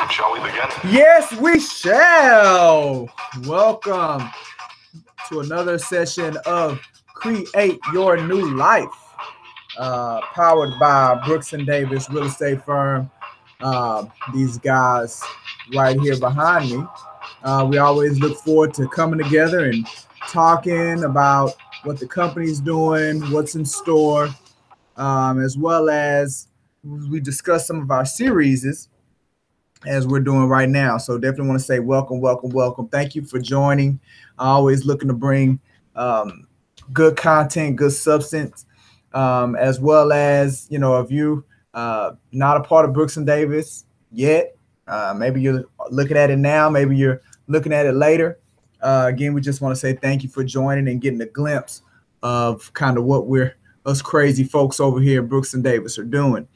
Shall we begin? Yes, we shall. Welcome to another session of Create Your New Life, powered by Brooks and Davis Real Estate Firm. These guys right here behind me. We always look forward to coming together and talking about what the company's doing, what's in store, as well as we discuss some of our series as we're doing right now. So definitely want to say welcome, welcome, welcome. Thank you for joining. Always looking to bring good content, good substance, as well as, you know, if you not a part of Brooks and Davis yet, maybe you're looking at it now, maybe you're looking at it later. Again, we just want to say thank you for joining and getting a glimpse of kind of what us crazy folks over here at Brooks and Davis are doing.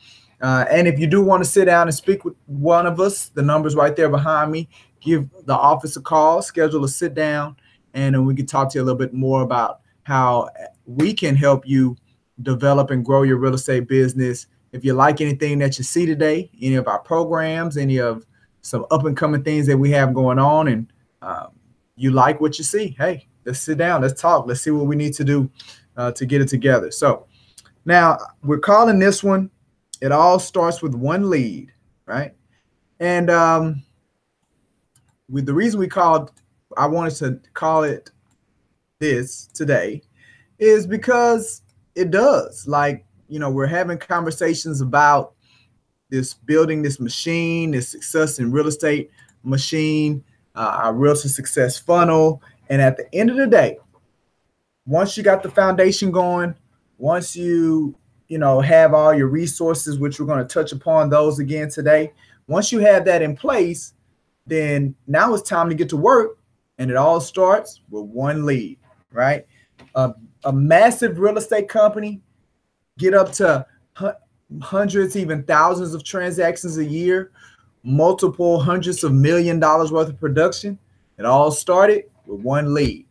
And if you do want to sit down and speak with one of us, the number's right there behind me. Give the office a call, schedule a sit down, and then we can talk to you a little bit more about how we can help you develop and grow your real estate business. If you like anything that you see today, any of our programs, any of some up and coming things that we have going on, and you like what you see, hey, let's sit down, let's talk, let's see what we need to do to get it together. So now we're calling this one, it all starts with one lead, right? And the reason I wanted to call it this today is because it does. Like, you know, we're having conversations about building this machine, this success in real estate machine, our realtor success funnel. And at the end of the day, once you got the foundation going, once you have all your resources, which we're going to touch upon those again today. Once you have that in place, then now it's time to get to work, and it all starts with one lead, right? A massive real estate company get up to hundreds, even thousands of transactions a year, multiple hundreds of $1 million worth of production. It all started with one lead.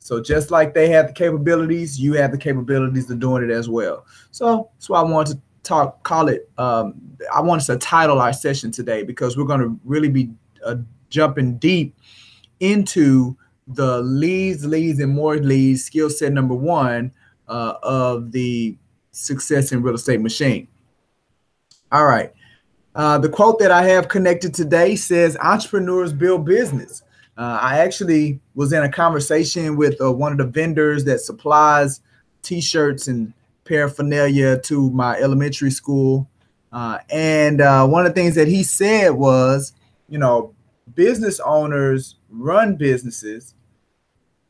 So just like they have the capabilities, you have the capabilities of doing it as well. So that's why I wanted to I wanted to title our session today, because we're going to really be jumping deep into the leads, and more leads, skill set number one of the success in real estate machine. All right. The quote that I have connected today says, entrepreneurs build business. I actually was in a conversation with one of the vendors that supplies T-shirts and paraphernalia to my elementary school. And one of the things that he said was, business owners run businesses,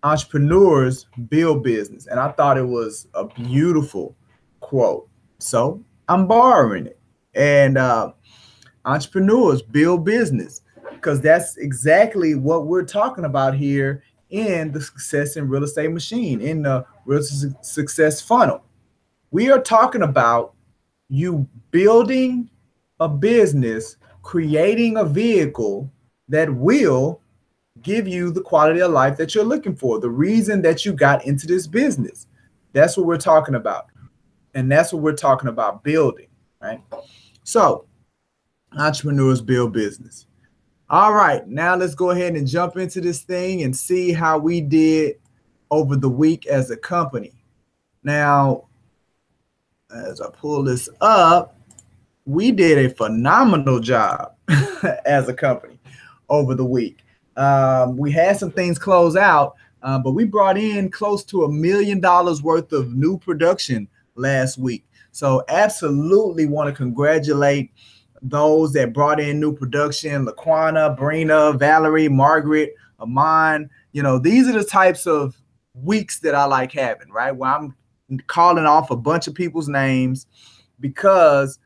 entrepreneurs build business. And I thought it was a beautiful quote. So I'm borrowing it. And entrepreneurs build business, because that's exactly what we're talking about here in the success in real estate machine, in the real success funnel. We are talking about you building a business, creating a vehicle that will give you the quality of life that you're looking for, the reason that you got into this business. That's what we're talking about. And that's what we're talking about, building, right? So entrepreneurs build business. All right, now let's go ahead and jump into this thing and see how we did over the week as a company. Now, as I pull this up, we did a phenomenal job as a company over the week. We had some things close out, but we brought in close to $1 million worth of new production last week. So absolutely want to congratulate those that brought in new production: Laquana, Brina, Valerie, Margaret, Amon. These are the types of weeks that I like having, right? Where I'm calling off a bunch of people's names because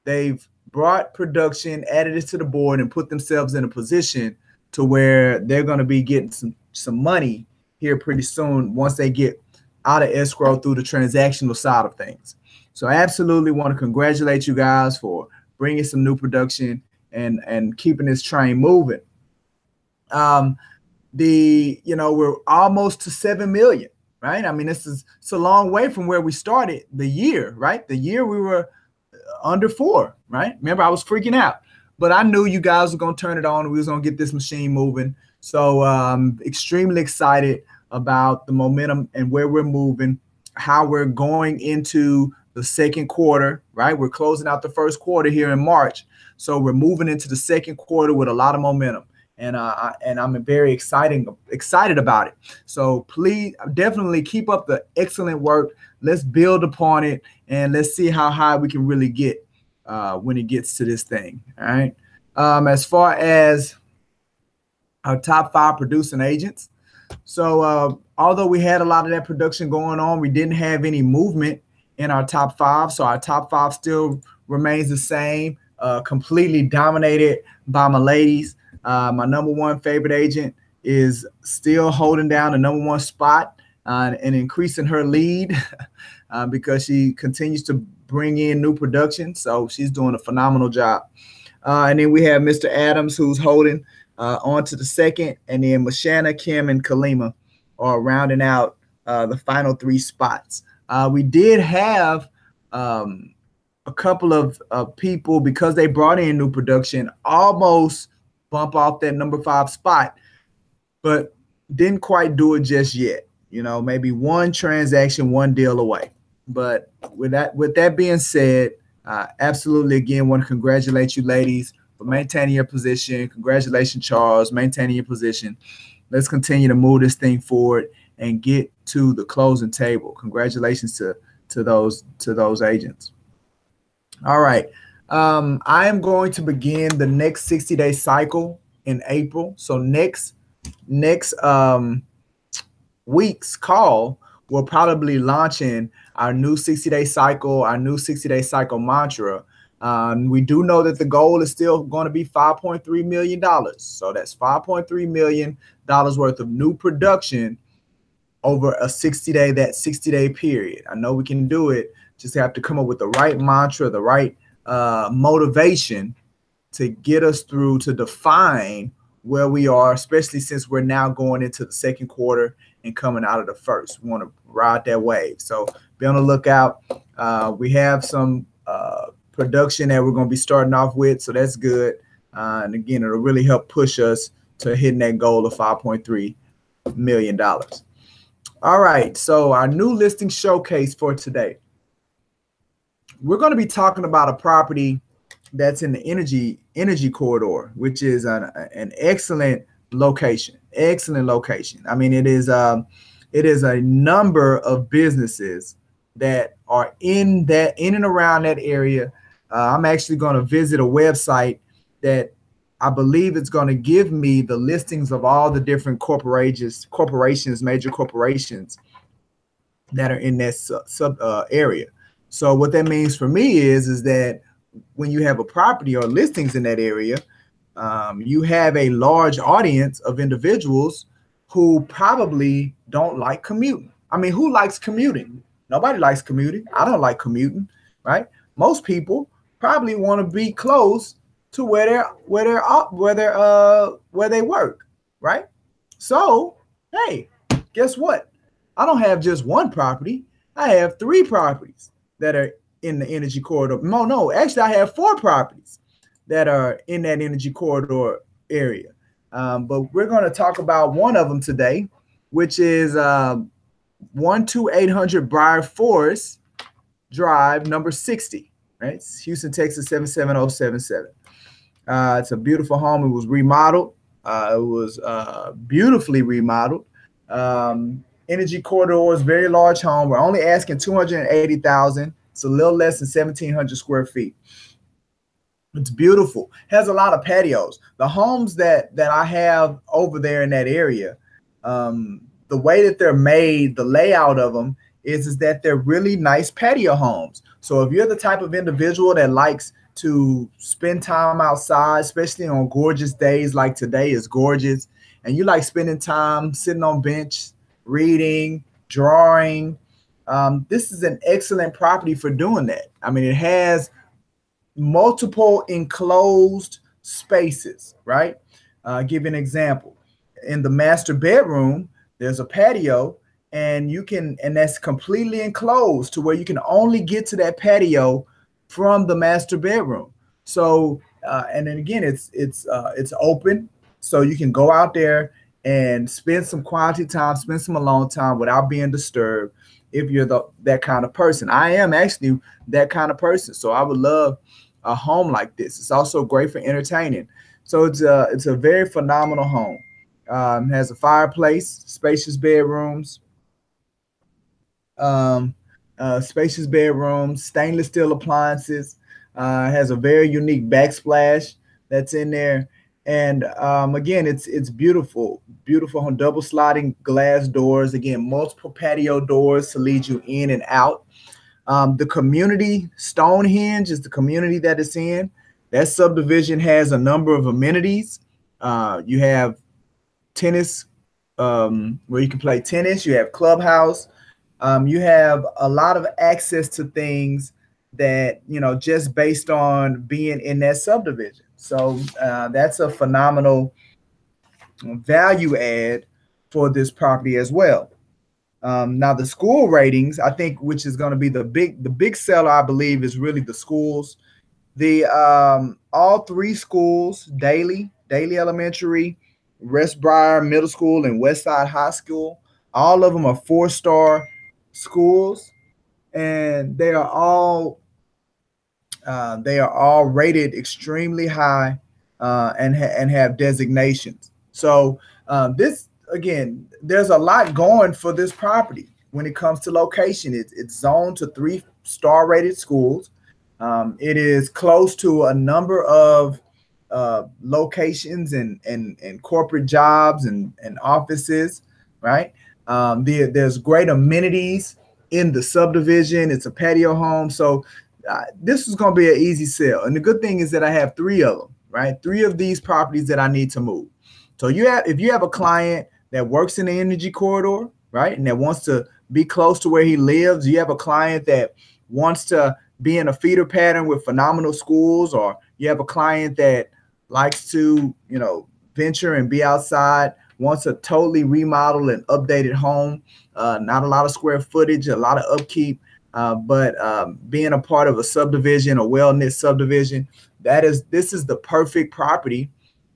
they've brought production, added it to the board, and put themselves in a position to where they're going to be getting some money here pretty soon once they get out of escrow through the transactional side of things. So I absolutely want to congratulate you guys for bringing some new production and keeping this train moving. We're almost to 7 million, right? I mean, it's a long way from where we started the year, right? The year we were under 4, right? Remember, I was freaking out. but I knew you guys were going to turn it on. We was going to get this machine moving. So I'm extremely excited about the momentum and where we're moving, how we're going into the second quarter, right? We're closing out the first quarter here in March. So we're moving into the second quarter with a lot of momentum. And I'm very excited about it. So please definitely keep up the excellent work. Let's build upon it, and let's see how high we can really get when it gets to this thing. All right. As far as our top 5 producing agents, so although we had a lot of that production going on, we didn't have any movement in our top 5. So our top 5 still remains the same, completely dominated by my ladies. My number 1 favorite agent is still holding down the number 1 spot and increasing her lead because she continues to bring in new production. So she's doing a phenomenal job. And then we have Mr. Adams, who's holding on to the second, and then Mashana, Kim, and Kalima are rounding out the final 3 spots. We did have a couple of people, because they brought in new production, almost bump off that number 5 spot, but didn't quite do it just yet. You know, maybe 1 transaction, 1 deal away. But with that being said, absolutely, again, want to congratulate you ladies for maintaining your position. Congratulations, Charles, maintaining your position. Let's continue to move this thing forward and get to the closing table. Congratulations to those agents. All right. I am going to begin the next 60-day cycle in April. So next week's call, we'll probably launching our new 60-day cycle, our new 60-day cycle mantra. We do know that the goal is still going to be $5.3 million. So that's $5.3 million worth of new production over a 60-day period. I know we can do it. Just have to come up with the right mantra, the right motivation to get us through, to define where we are, especially since we're now going into the second quarter and coming out of the first. We want to ride that wave. So be on the lookout. We have some production that we're going to be starting off with, so that's good. And again, it'll really help push us to hitting that goal of $5.3 million. All right, so our new listing showcase for today. We're going to be talking about a property that's in the energy corridor, which is an excellent location. Excellent location. I mean, it is a number of businesses that are in and around that area. I'm actually going to visit a website that I believe it's going to give me the listings of all the different corporations, major corporations that are in that sub area. So what that means for me is that when you have a property or listings in that area, you have a large audience of individuals who probably don't like commuting. I mean, who likes commuting? Nobody likes commuting. I don't like commuting, right? Most people probably want to be close to where they work, right? So, hey, guess what? I don't have just 1 property. I have 3 properties that are in the energy corridor. No, actually, I have 4 properties that are in that energy corridor area. But we're going to talk about one of them today, which is 12800 Briar Forest Drive, number 60, right? It's Houston, Texas, 77077. It's a beautiful home. It was remodeled. It was beautifully remodeled. Energy corridor is very large home. We're only asking $280,000. It's a little less than 1,700 square feet. It's beautiful. Has a lot of patios. The homes that I have over there in that area, the way that they're made, the layout of them is that they're really nice patio homes. So if you're the type of individual that likes to spend time outside, especially on gorgeous days like today is gorgeous, and you like spending time sitting on bench, reading, drawing, this is an excellent property for doing that. I mean, it has multiple enclosed spaces, right? Give you an example. In the master bedroom, there's a patio, and that's completely enclosed to where you can only get to that patio from the master bedroom. So And then again, it's open, so you can go out there and spend some quality time, spend some alone time without being disturbed. If you're that kind of person, I am actually that kind of person. So I would love a home like this. It's also great for entertaining. So it's a very phenomenal home. Has a fireplace, um, spacious bedrooms, stainless steel appliances. Has a very unique backsplash that's in there, and again, it's beautiful, beautiful on double sliding glass doors. Again, multiple patio doors to lead you in and out. The community, Stonehenge is the community that it's in. That subdivision has a number of amenities. You have tennis, where you can play tennis. You have clubhouse. You have a lot of access to things that, just based on being in that subdivision. So that's a phenomenal value add for this property as well. Now the school ratings, I think, which is going to be the big seller, I believe, is really the schools. The all three schools, Daly Elementary, Westbriar Middle School, and Westside High School, all of them are 4-star schools, and they are all rated extremely high, and have designations. So this, again, there's a lot going for this property when it comes to location. It's zoned to 3-star rated schools. It is close to a number of locations and corporate jobs and offices, right? There's great amenities in the subdivision. It's a patio home. So this is going to be an easy sell. And the good thing is that I have 3 of them, right? 3 of these properties that I need to move. So if you have a client that works in the energy corridor, right, and that wants to be close to where he lives, you have a client that wants to be in a feeder pattern with phenomenal schools, or you have a client that likes to, venture and be outside, wants a totally remodeled and updated home, not a lot of square footage, a lot of upkeep, but being a part of a subdivision, a well-knit subdivision, this is the perfect property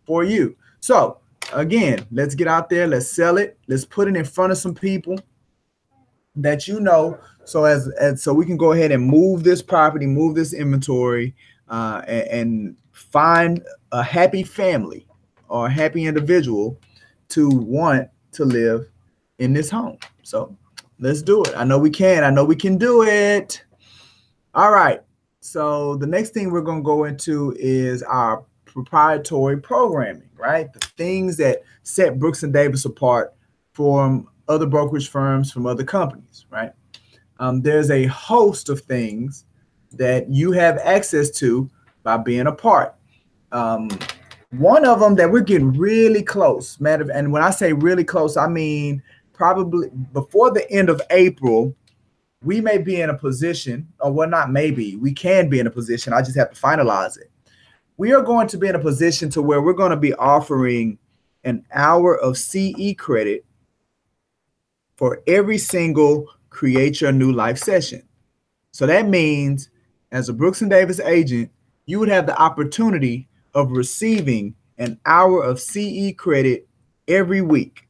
for you. So again, let's get out there, let's sell it, let's put it in front of some people that so we can go ahead and move this property, move this inventory, and find a happy family or a happy individual to want to live in this home. So let's do it. I know we can. I know we can do it. All right. So the next thing we're going to go into is our proprietary programming, right? The things that set Brooks and Davis apart from other brokerage firms, from other companies, right? There's a host of things that you have access to by being a part. One of them that we're getting really close, and when I say really close, I mean probably before the end of April, we may be in a position, or well, not maybe, we can be in a position, I just have to finalize it. We are going to be in a position to where we're going to be offering an hour of CE credit for every single Create Your New Life session. So that means, as a Brooks and Davis agent, you would have the opportunity of receiving an hour of CE credit every week.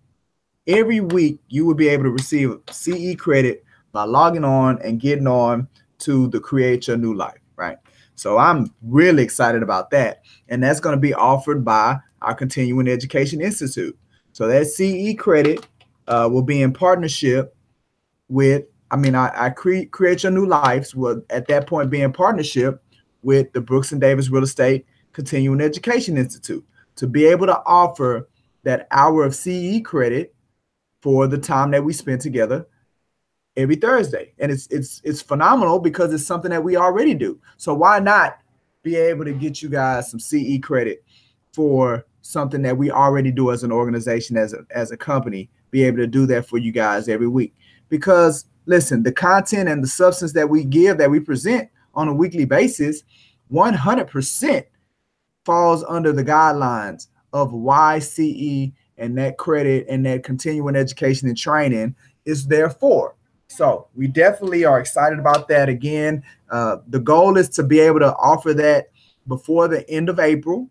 Every week, you would be able to receive CE credit by logging on and getting on to the Create Your New Life, right? So I'm really excited about that. And that's going to be offered by our Continuing Education Institute. So that CE credit will be in partnership with, I Create Your New Lives will at that point be in partnership with the Brooks and Davis Real Estate Continuing Education Institute to be able to offer that hour of CE credit for the time that we spend together every Thursday. And it's phenomenal because it's something that we already do. So why not be able to get you guys some CE credit for something that we already do as an organization, as a company, be able to do that for you guys every week. Because listen, the content and the substance that we give, that we present on a weekly basis, 100% falls under the guidelines of why CE and that credit and that continuing education and training is there for. So we definitely are excited about that. Again, the goal is to be able to offer that before the end of April.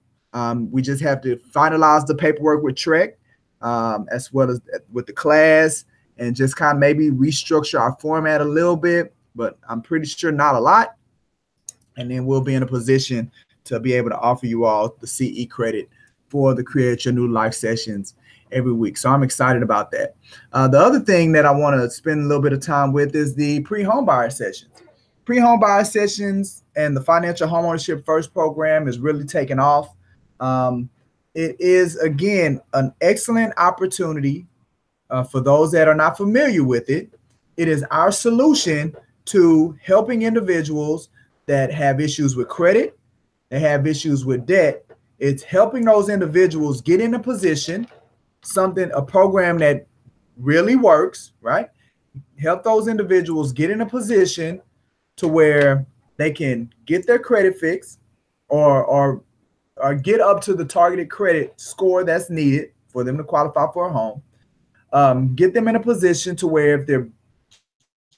We just have to finalize the paperwork with Trek, as well as with the class, and just kind of maybe restructure our format a little bit, but I'm pretty sure not a lot. And then we'll be in a position to be able to offer you all the CE credit for the Create Your New Life sessions every week. So I'm excited about that. The other thing that I want to spend a little bit of time with is the pre-home buyer sessions. Pre-home buyer sessions and the Financial Homeownership First program is really taking off. It is, again, an excellent opportunity for those that are not familiar with it. It is our solution to helping individuals that have issues with credit, they have issues with debt. It's helping those individuals get in a position, a program that really works, right? Help those individuals get in a position to where they can get their credit fixed or get up to the targeted credit score that's needed for them to qualify for a home. Get them in a position to where if their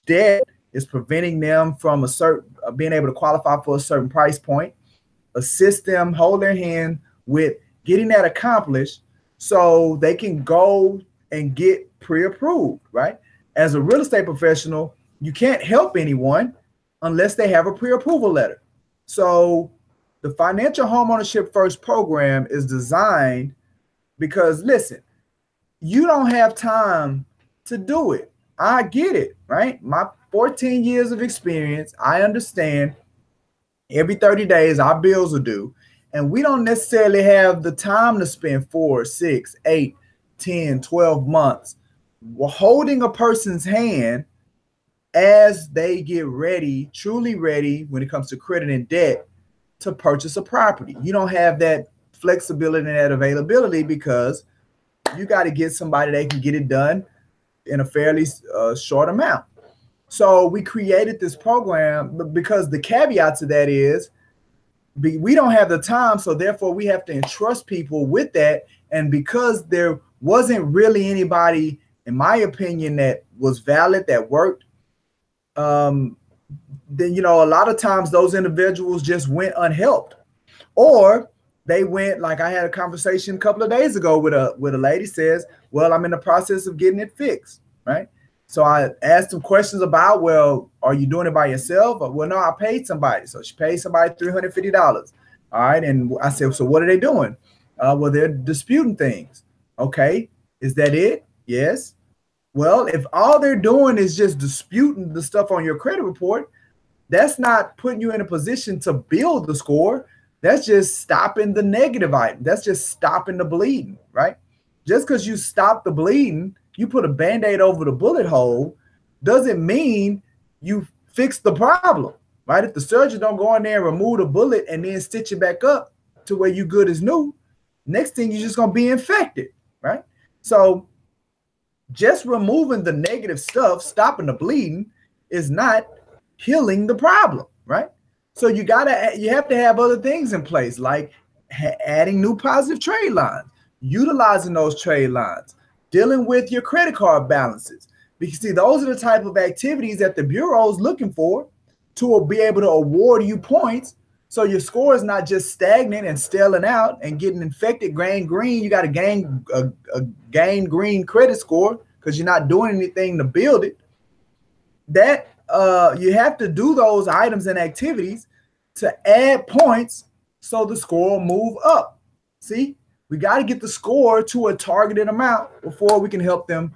debt is preventing them from being able to qualify for a certain price point, assist them, hold their hand with getting that accomplished so they can go and get pre-approved, right? As a real estate professional, you can't help anyone unless they have a pre-approval letter. So the Financial Homeownership First program is designed because, listen, you don't have time to do it. I get it, right? My 14 years of experience, I understand every 30 days our bills are due, and we don't necessarily have the time to spend 4, 6, 8, 10, 12 months holding a person's hand as they get ready, truly ready when it comes to credit and debt to purchase a property. You don't have that flexibility and that availability because you got to get somebody that can get it done in a fairly short amount. So we created this program because the caveat to that is we don't have the time, so therefore we have to entrust people with that. And because there wasn't really anybody, in my opinion, that was valid, that worked, then, you know, a lot of times those individuals just went unhelped, or they went, like I had a conversation a couple of days ago with a lady says, well, I'm in the process of getting it fixed, right? So I asked them questions about, well, are you doing it by yourself? Well, no, I paid somebody. So she paid somebody $350. All right. And I said, so what are they doing? Well, they're disputing things. Okay. Is that it? Yes. Well, if all they're doing is just disputing the stuff on your credit report, that's not putting you in a position to build the score. That's just stopping the negative item. That's just stopping the bleeding, right? Just because you stop the bleeding, you put a Band-Aid over the bullet hole, doesn't mean you fix the problem, right? If the surgeon don't go in there and remove the bullet and then stitch it back up to where you good as new, next thing you're just going to be infected, right? So just removing the negative stuff, stopping the bleeding, is not healing the problem, right? So you have to have other things in place, like adding new positive trade lines, utilizing those trade lines, dealing with your credit card balances. Because see, those are the type of activities that the bureau is looking for to be able to award you points. So your score is not just stagnant and staling out and getting infected, gain green. You got to gain green credit score because you're not doing anything to build it. That you have to do those items and activities to add points so the score will move up. See? We got to get the score to a targeted amount before we can help them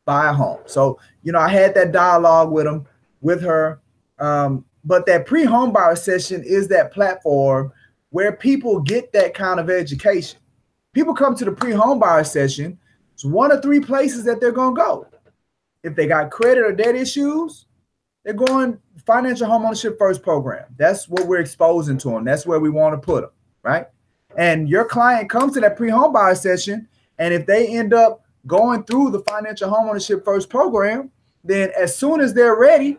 buy a home. So, you know, I had that dialogue with her. But that pre-home buyer session is that platform where people get that kind of education. People come to the pre-home buyer session. It's 1 of 3 places that they're going to go. If they got credit or debt issues, they're going Financial Homeownership First program. That's what we're exposing to them. That's where we want to put them, right? And your client comes to that pre-home buyer session, and if they end up going through the Financial Homeownership First program, then as soon as they're ready,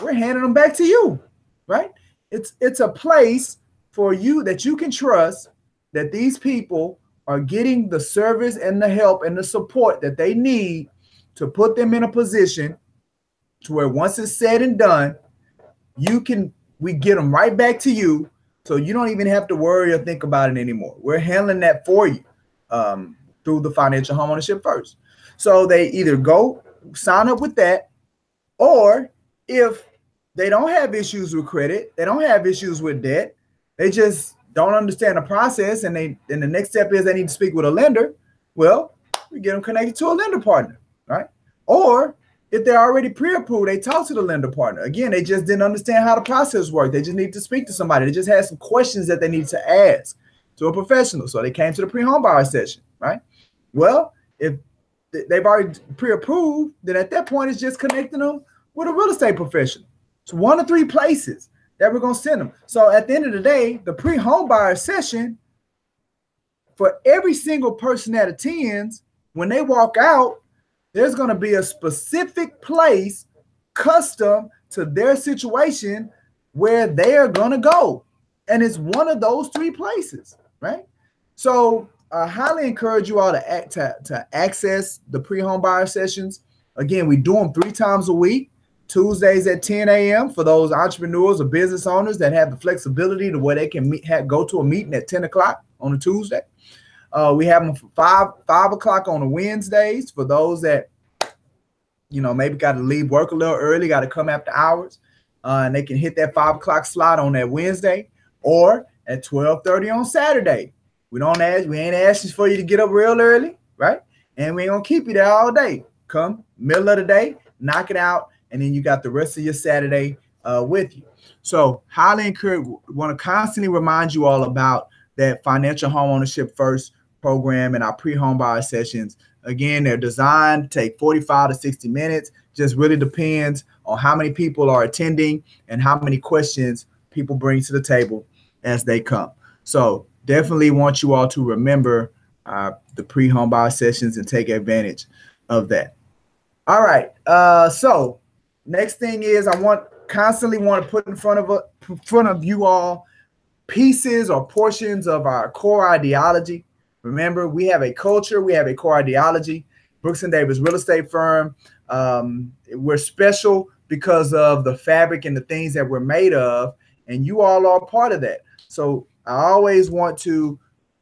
we're handing them back to you, right? It's a place for you that you can trust that these people are getting the service and the help and the support that they need to put them in a position to where once it's said and done, we get them right back to you So you don't even have to worry or think about it anymore. We're handling that for you through the Financial Homeownership First. So they either go sign up with that, or if they don't have issues with credit, they don't have issues with debt, they just don't understand the process, and the next step is they need to speak with a lender. Well, we get them connected to a lender partner, right? Or if they're already pre-approved, they talk to the lender partner. Again, they just didn't understand how the process worked. They just need to speak to somebody. They just had some questions that they need to ask to a professional. So they came to the pre-home buyer session, right? Well, if they've already pre-approved, then at that point, it's just connecting them with a real estate professional. It's 1 of 3 places that we're going to send them. So at the end of the day, the pre-home buyer session, for every single person that attends, when they walk out, there's going to be a specific place custom to their situation where they are going to go. And it's 1 of those 3 places, right? So I highly encourage you all to access the pre-home buyer sessions. Again, we do them 3 times a week. Tuesdays at 10 a.m. for those entrepreneurs or business owners that have the flexibility to where they can go to a meeting at 10 o'clock on a Tuesday. We have them for 5 o'clock on the Wednesdays for those that, maybe got to leave work a little early, got to come after hours, and they can hit that 5 o'clock slot on that Wednesday, or at 12:30 on Saturday. We ain't asking for you to get up real early, right? And we ain't gonna keep you there all day. Come middle of the day, knock it out, and then you got the rest of your Saturday with you. So highly encourage, want to constantly remind you all about that Financial Homeownership First program and our pre-home buyer sessions. Again, they're designed to take 45 to 60 minutes. Just really depends on how many people are attending and how many questions people bring to the table as they come. So definitely want you all to remember the pre-home buyer sessions and take advantage of that. All right. So next thing is constantly want to put in front of you all pieces or portions of our core ideology. Remember, we have a culture, we have a core ideology. Brooks & Davis real estate firm. We're special because of the fabric and the things that we're made of, and you all are part of that. So I always want to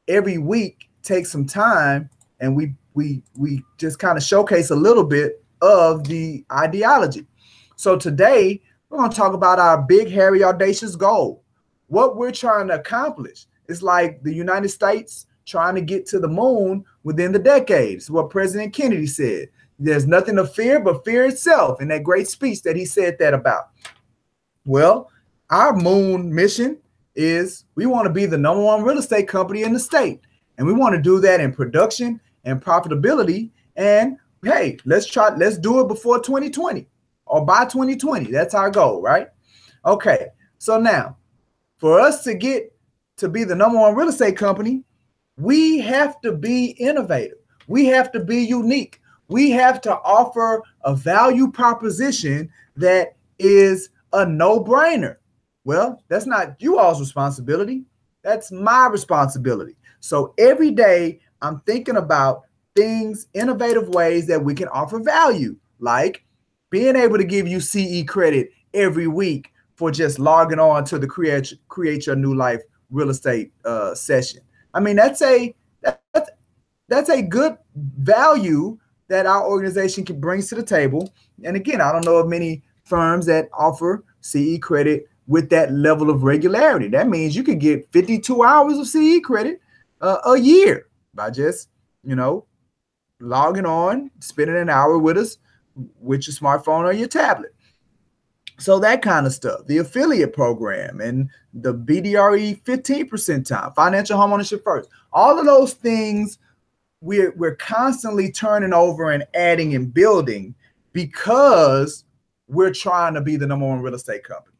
every week take some time and we just kind of showcase a little bit of the ideology. So today we're going to talk about our big, hairy, audacious goal. What we're trying to accomplish. It's like the United States trying to get to the moon within the decades. What President Kennedy said. There's nothing to fear but fear itself, in that great speech that he said that about. Well, our moon mission is we want to be the #1 real estate company in the state. And we want to do that in production and profitability. And hey, let's do it before 2020 or by 2020. That's our goal, right? Okay. So now, for us to get to be the #1 real estate company, we have to be innovative. We have to be unique. We have to offer a value proposition that is a no-brainer. Well, that's not you all's responsibility. That's my responsibility. So every day I'm thinking about things, innovative ways that we can offer value, like being able to give you CE credit every week for just logging on to the Create Your New Life real estate session. I mean, that's a good value that our organization can bring to the table. And again, I don't know of many firms that offer CE credit with that level of regularity. That means you could get 52 hours of CE credit a year by just, logging on, spending an hour with us with your smartphone or your tablet. So that kind of stuff, the affiliate program and the BDRE 15% time, Financial Homeownership First, all of those things we're constantly turning over and adding and building because we're trying to be the #1 real estate company.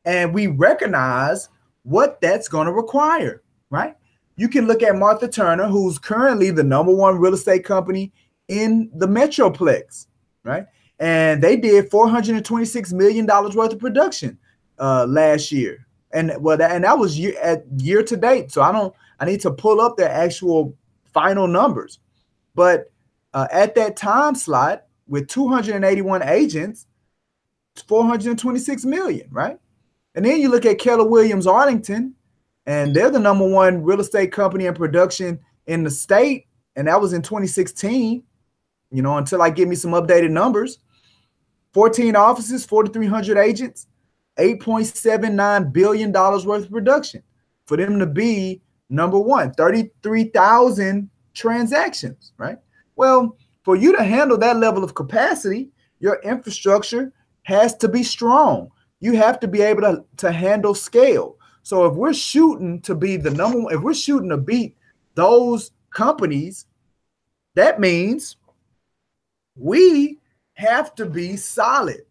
And we recognize what that's going to require, right? You can look at Martha Turner, who's currently the #1 real estate company in the Metroplex, right? And they did $426 million worth of production last year. And that was year to date. So I need to pull up their actual final numbers. But at that time slot with 281 agents, it's $426 million, right? And then you look at Keller Williams Arlington, and they're the #1 real estate company in production in the state. And that was in 2016, you know, until I get me some updated numbers. 14 offices, 4,300 agents, $8.79 billion worth of production. For them to be #1, 33,000 transactions, right? Well, for you to handle that level of capacity, your infrastructure has to be strong. You have to be able to handle scale. So if we're shooting to be the #1, if we're shooting to beat those companies, that means we have to be solid.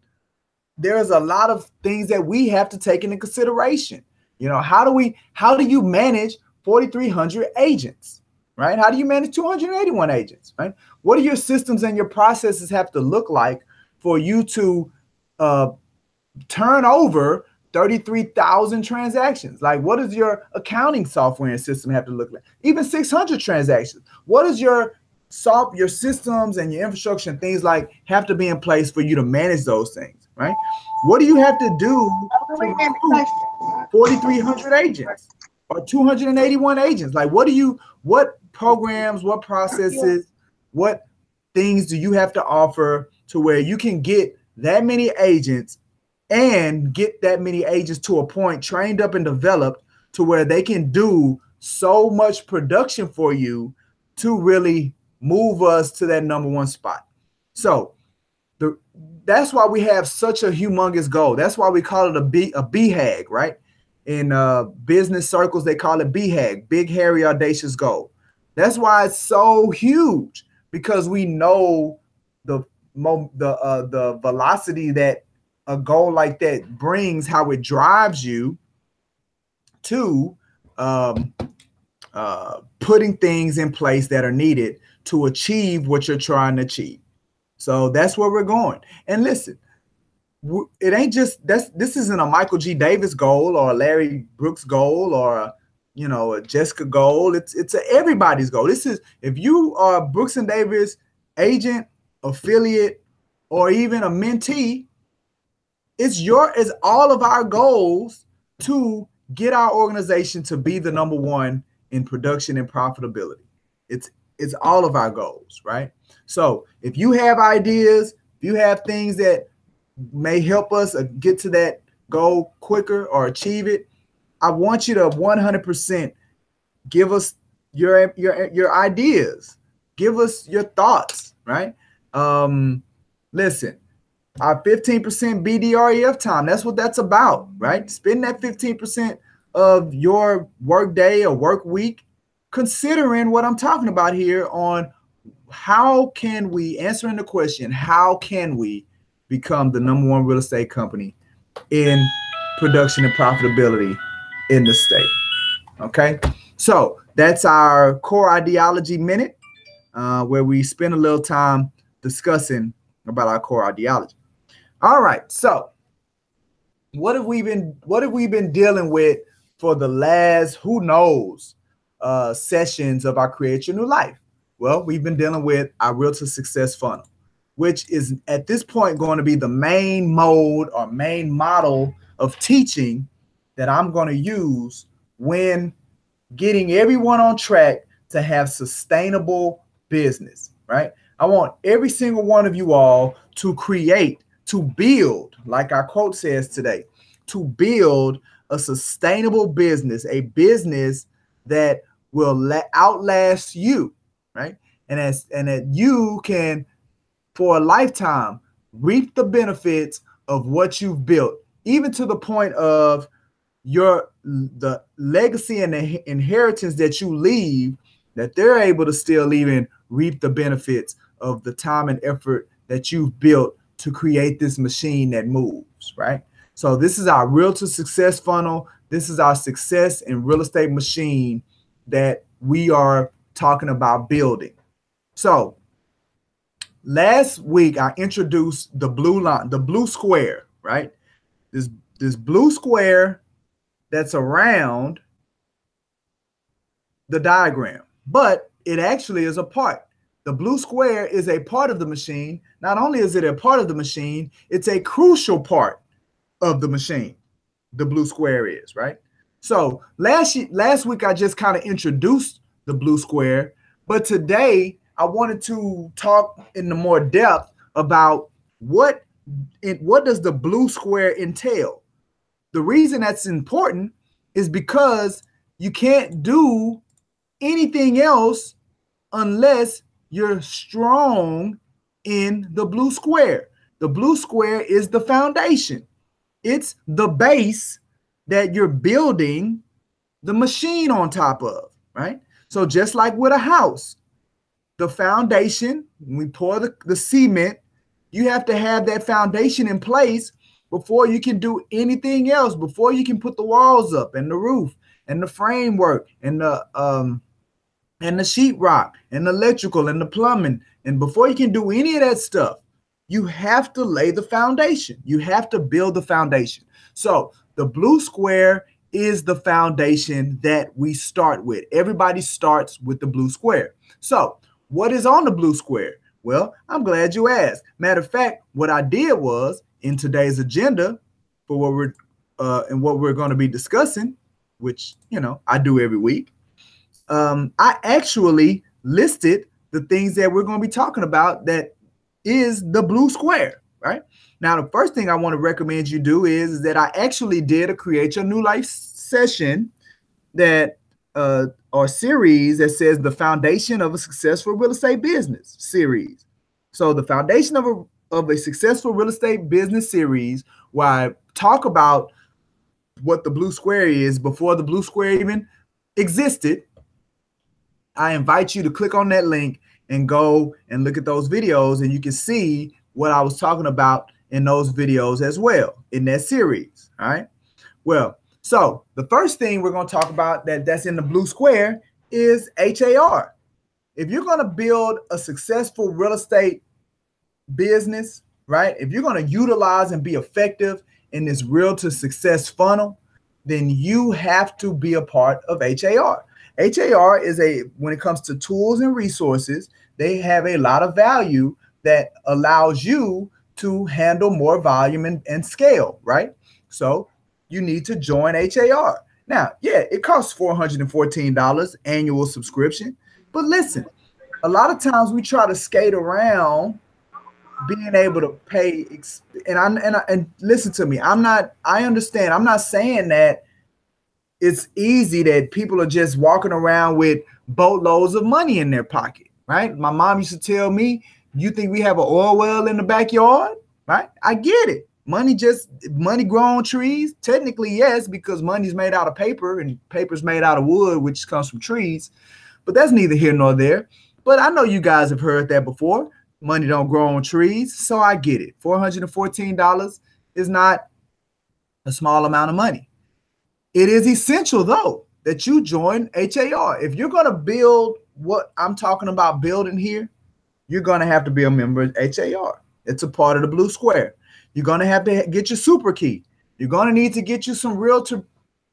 There's a lot of things that we have to take into consideration. You know, how do you manage 4,300 agents, right? How do you manage 281 agents, right? What do your systems and your processes have to look like for you to turn over 33,000 transactions? Like, what does your accounting software and system have to look like? Even 600 transactions. What is your systems and your infrastructure and things like have to be in place for you to manage those things, right? What do you have to do to recruit 4,300 agents or 281 agents? Like, what programs, what processes, what things do you have to offer to where you can get that many agents and get that many agents to a point trained up and developed to where they can do so much production for you to really move us to that #1 spot? So that's why we have such a humongous goal. That's why we call it a BHAG, right? In business circles, they call it BHAG, big, hairy, audacious goal. That's why it's so huge, because we know the velocity that a goal like that brings, how it drives you to putting things in place that are needed to achieve what you're trying to achieve. So that's where we're going. And listen, it ain't just this isn't a Michael G. Davis goal or a Larry Brooks goal or a Jessica goal. It's everybody's goal. This is, if you are a Brooks and Davis agent, affiliate, or even a mentee, it's all of our goals to get our organization to be the #1 in production and profitability. It's all of our goals, right? So if you have ideas, if you have things that may help us get to that goal quicker or achieve it, I want you to 100% give us your ideas. Give us your thoughts, right? Listen, our 15% BDREF time, that's what that's about, right? Spend that 15% of your work day or work week considering what I'm talking about here on how can we, answering the question, how can we become the #1 real estate company in production and profitability in the state? Okay, so that's our core ideology minute, where we spend a little time discussing about our core ideology. All right, so what have we been dealing with for the last, who knows, sessions of our Create Your New Life? Well, we've been dealing with our Realtor Success Funnel, which is at this point going to be the main mode or main model of teaching that I'm going to use when getting everyone on track to have sustainable business, right? I want every single one of you all to build, like our quote says today, to build a sustainable business, a business that will outlast you, right? And that you can, for a lifetime, reap the benefits of what you've built, even to the point of the legacy and the inheritance that you leave, that they're able to still even reap the benefits of the time and effort that you've built to create this machine that moves, right? So this is our Realtor Success Funnel. This is our success in real estate machine that we are talking about building. So last week I introduced the blue line, the blue square, right? This blue square that's around the diagram, but it actually is a part. The blue square is a part of the machine. Not only is it a part of the machine, it's a crucial part of the machine. The blue square is, right? So last week, I just kind of introduced the blue square, but today I wanted to talk in the more depth about what does the blue square entail. The reason that's important is because you can't do anything else unless you're strong in the blue square. The blue square is the foundation. It's the base that you're building the machine on top of, right? So just like with a house, the foundation, when we pour the cement, you have to have that foundation in place before you can do anything else, before you can put the walls up and the roof and the framework and the sheetrock and the electrical and the plumbing. And before you can do any of that stuff, you have to lay the foundation. You have to build the foundation. So the blue square is the foundation that we start with. Everybody starts with the blue square. So what is on the blue square? Well, I'm glad you asked. Matter of fact, what I did was in today's agenda for what we're going to be discussing, which, I do every week. I actually listed the things that we're going to be talking about that is the blue square, right? Now, the first thing I want to recommend you do is that I actually did a Create Your New Life session that or series that says the foundation of a successful real estate business series. So the foundation of a successful real estate business series, where I talk about what the blue square is before the blue square even existed. I invite you to click on that link and go and look at those videos, and you can see what I was talking about in those videos as well in that series. All right. Well, so the first thing we're going to talk about that's in the blue square is HAR. If you're going to build a successful real estate business, right? If you're going to utilize and be effective in this realtor success funnel, then you have to be a part of HAR. HAR is when it comes to tools and resources, they have a lot of value that allows you to handle more volume and scale, right? So you need to join HAR. Now, yeah, it costs $414 annual subscription. But listen, a lot of times we try to skate around being able to pay. And listen to me. I understand. I'm not saying that it's easy, that people are just walking around with boatloads of money in their pocket, right? My mom used to tell me, you think we have an oil well in the backyard, right? I get it. Money grow on trees. Technically, yes, because money's made out of paper and paper's made out of wood, which comes from trees. But that's neither here nor there. But I know you guys have heard that before. Money don't grow on trees. So I get it. $414 is not a small amount of money. It is essential, though, that you join HAR. If you're going to build what I'm talking about building here, you're going to have to be a member of HAR. It's a part of the blue square. You're going to have to get your super key. You're going to need to get you some realtor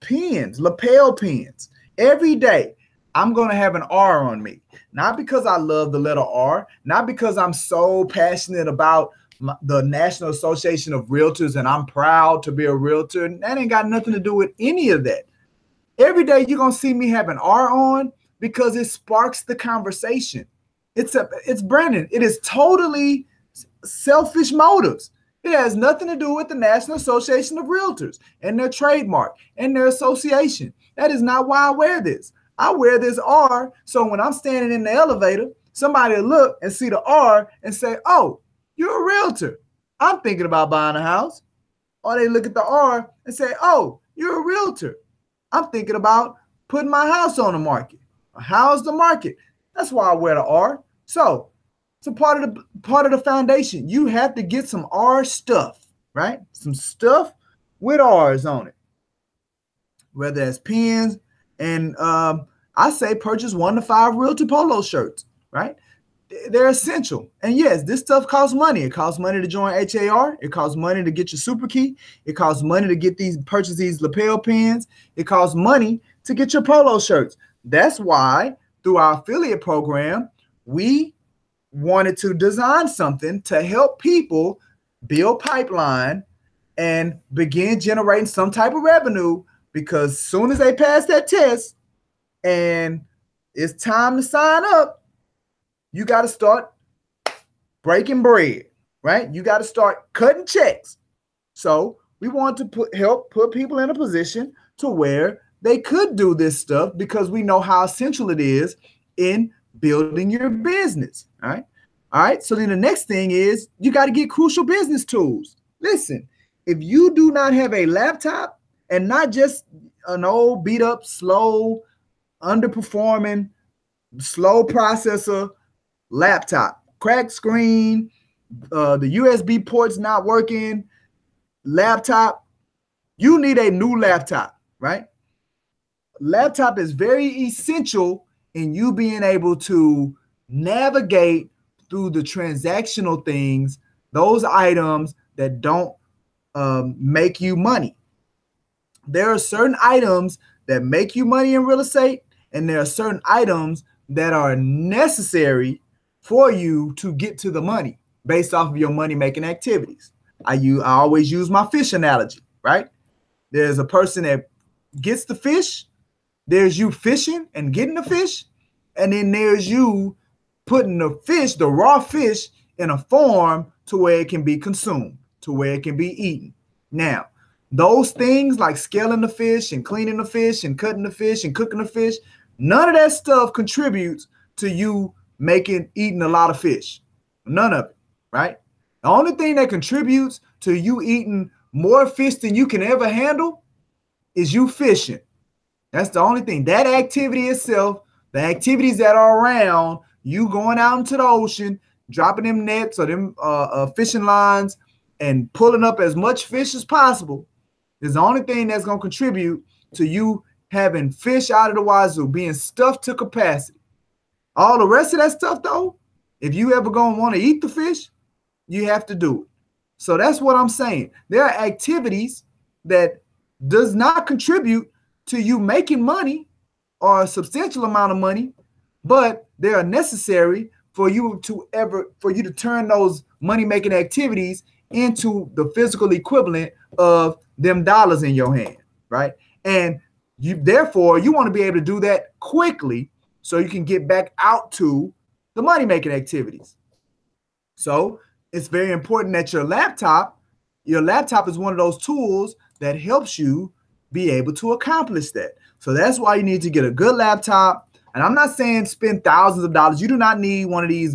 pins, lapel pins. Every day, I'm going to have an R on me. Not because I love the letter R, not because I'm so passionate about the National Association of Realtors and I'm proud to be a realtor. That ain't got nothing to do with any of that. Every day you're going to see me have an R on because it sparks the conversation. It's Brandon. It is totally selfish motives. It has nothing to do with the National Association of Realtors and their trademark and their association. That is not why I wear this. I wear this R so when I'm standing in the elevator, somebody will look and see the R and say, oh, you're a realtor. I'm thinking about buying a house. Or they look at the R and say, oh, you're a realtor. I'm thinking about putting my house on the market. How's the market? That's why I wear the R. So it's a part of the foundation. You have to get some R stuff, right? Some stuff with R's on it, whether it's pins. And I say purchase 1 to 5 Realtor Polo shirts, right? They're essential. And yes, this stuff costs money. It costs money to join HAR. It costs money to get your super key. It costs money to purchase these lapel pins. It costs money to get your polo shirts. That's why through our affiliate program, we wanted to design something to help people build pipeline and begin generating some type of revenue because soon as they pass that test and it's time to sign up, you got to start breaking bread, right? You got to start cutting checks. So we want to help put people in a position to where they could do this stuff, because we know how essential it is in building your business. All right. All right. So then the next thing is you got to get crucial business tools. Listen, if you do not have a laptop, and not just an old beat up, slow, underperforming, slow processor laptop, cracked screen, the USB ports not working, laptop, you need a new laptop, right? Laptop is very essential in you being able to navigate through the transactional things, those items that don't make you money. There are certain items that make you money in real estate, and there are certain items that are necessary for you to get to the money based off of your money-making activities. I always use my fish analogy, right? There's a person that gets the fish, there's you fishing and getting the fish, and then there's you putting the fish, the raw fish, in a form to where it can be consumed, to where it can be eaten. Now, those things like scaling the fish and cleaning the fish and cutting the fish and cooking the fish, none of that stuff contributes to you eating a lot of fish. None of it, right? The only thing that contributes to you eating more fish than you can ever handle is you fishing. That's the only thing. That activity itself, the activities that are around you going out into the ocean, dropping them nets or them fishing lines and pulling up as much fish as possible, is the only thing that's going to contribute to you having fish out of the wazoo, being stuffed to capacity. All the rest of that stuff, though, if you ever going to want to eat the fish, you have to do it. So that's what I'm saying. There are activities that does not contribute to you making money or a substantial amount of money, but they are necessary for you to turn those money-making activities into the physical equivalent of them dollars in your hand, right? And therefore you want to be able to do that quickly so you can get back out to the money-making activities. So it's very important that your laptop is one of those tools that helps you be able to accomplish that. So that's why you need to get a good laptop. And I'm not saying spend thousands of dollars. You do not need one of these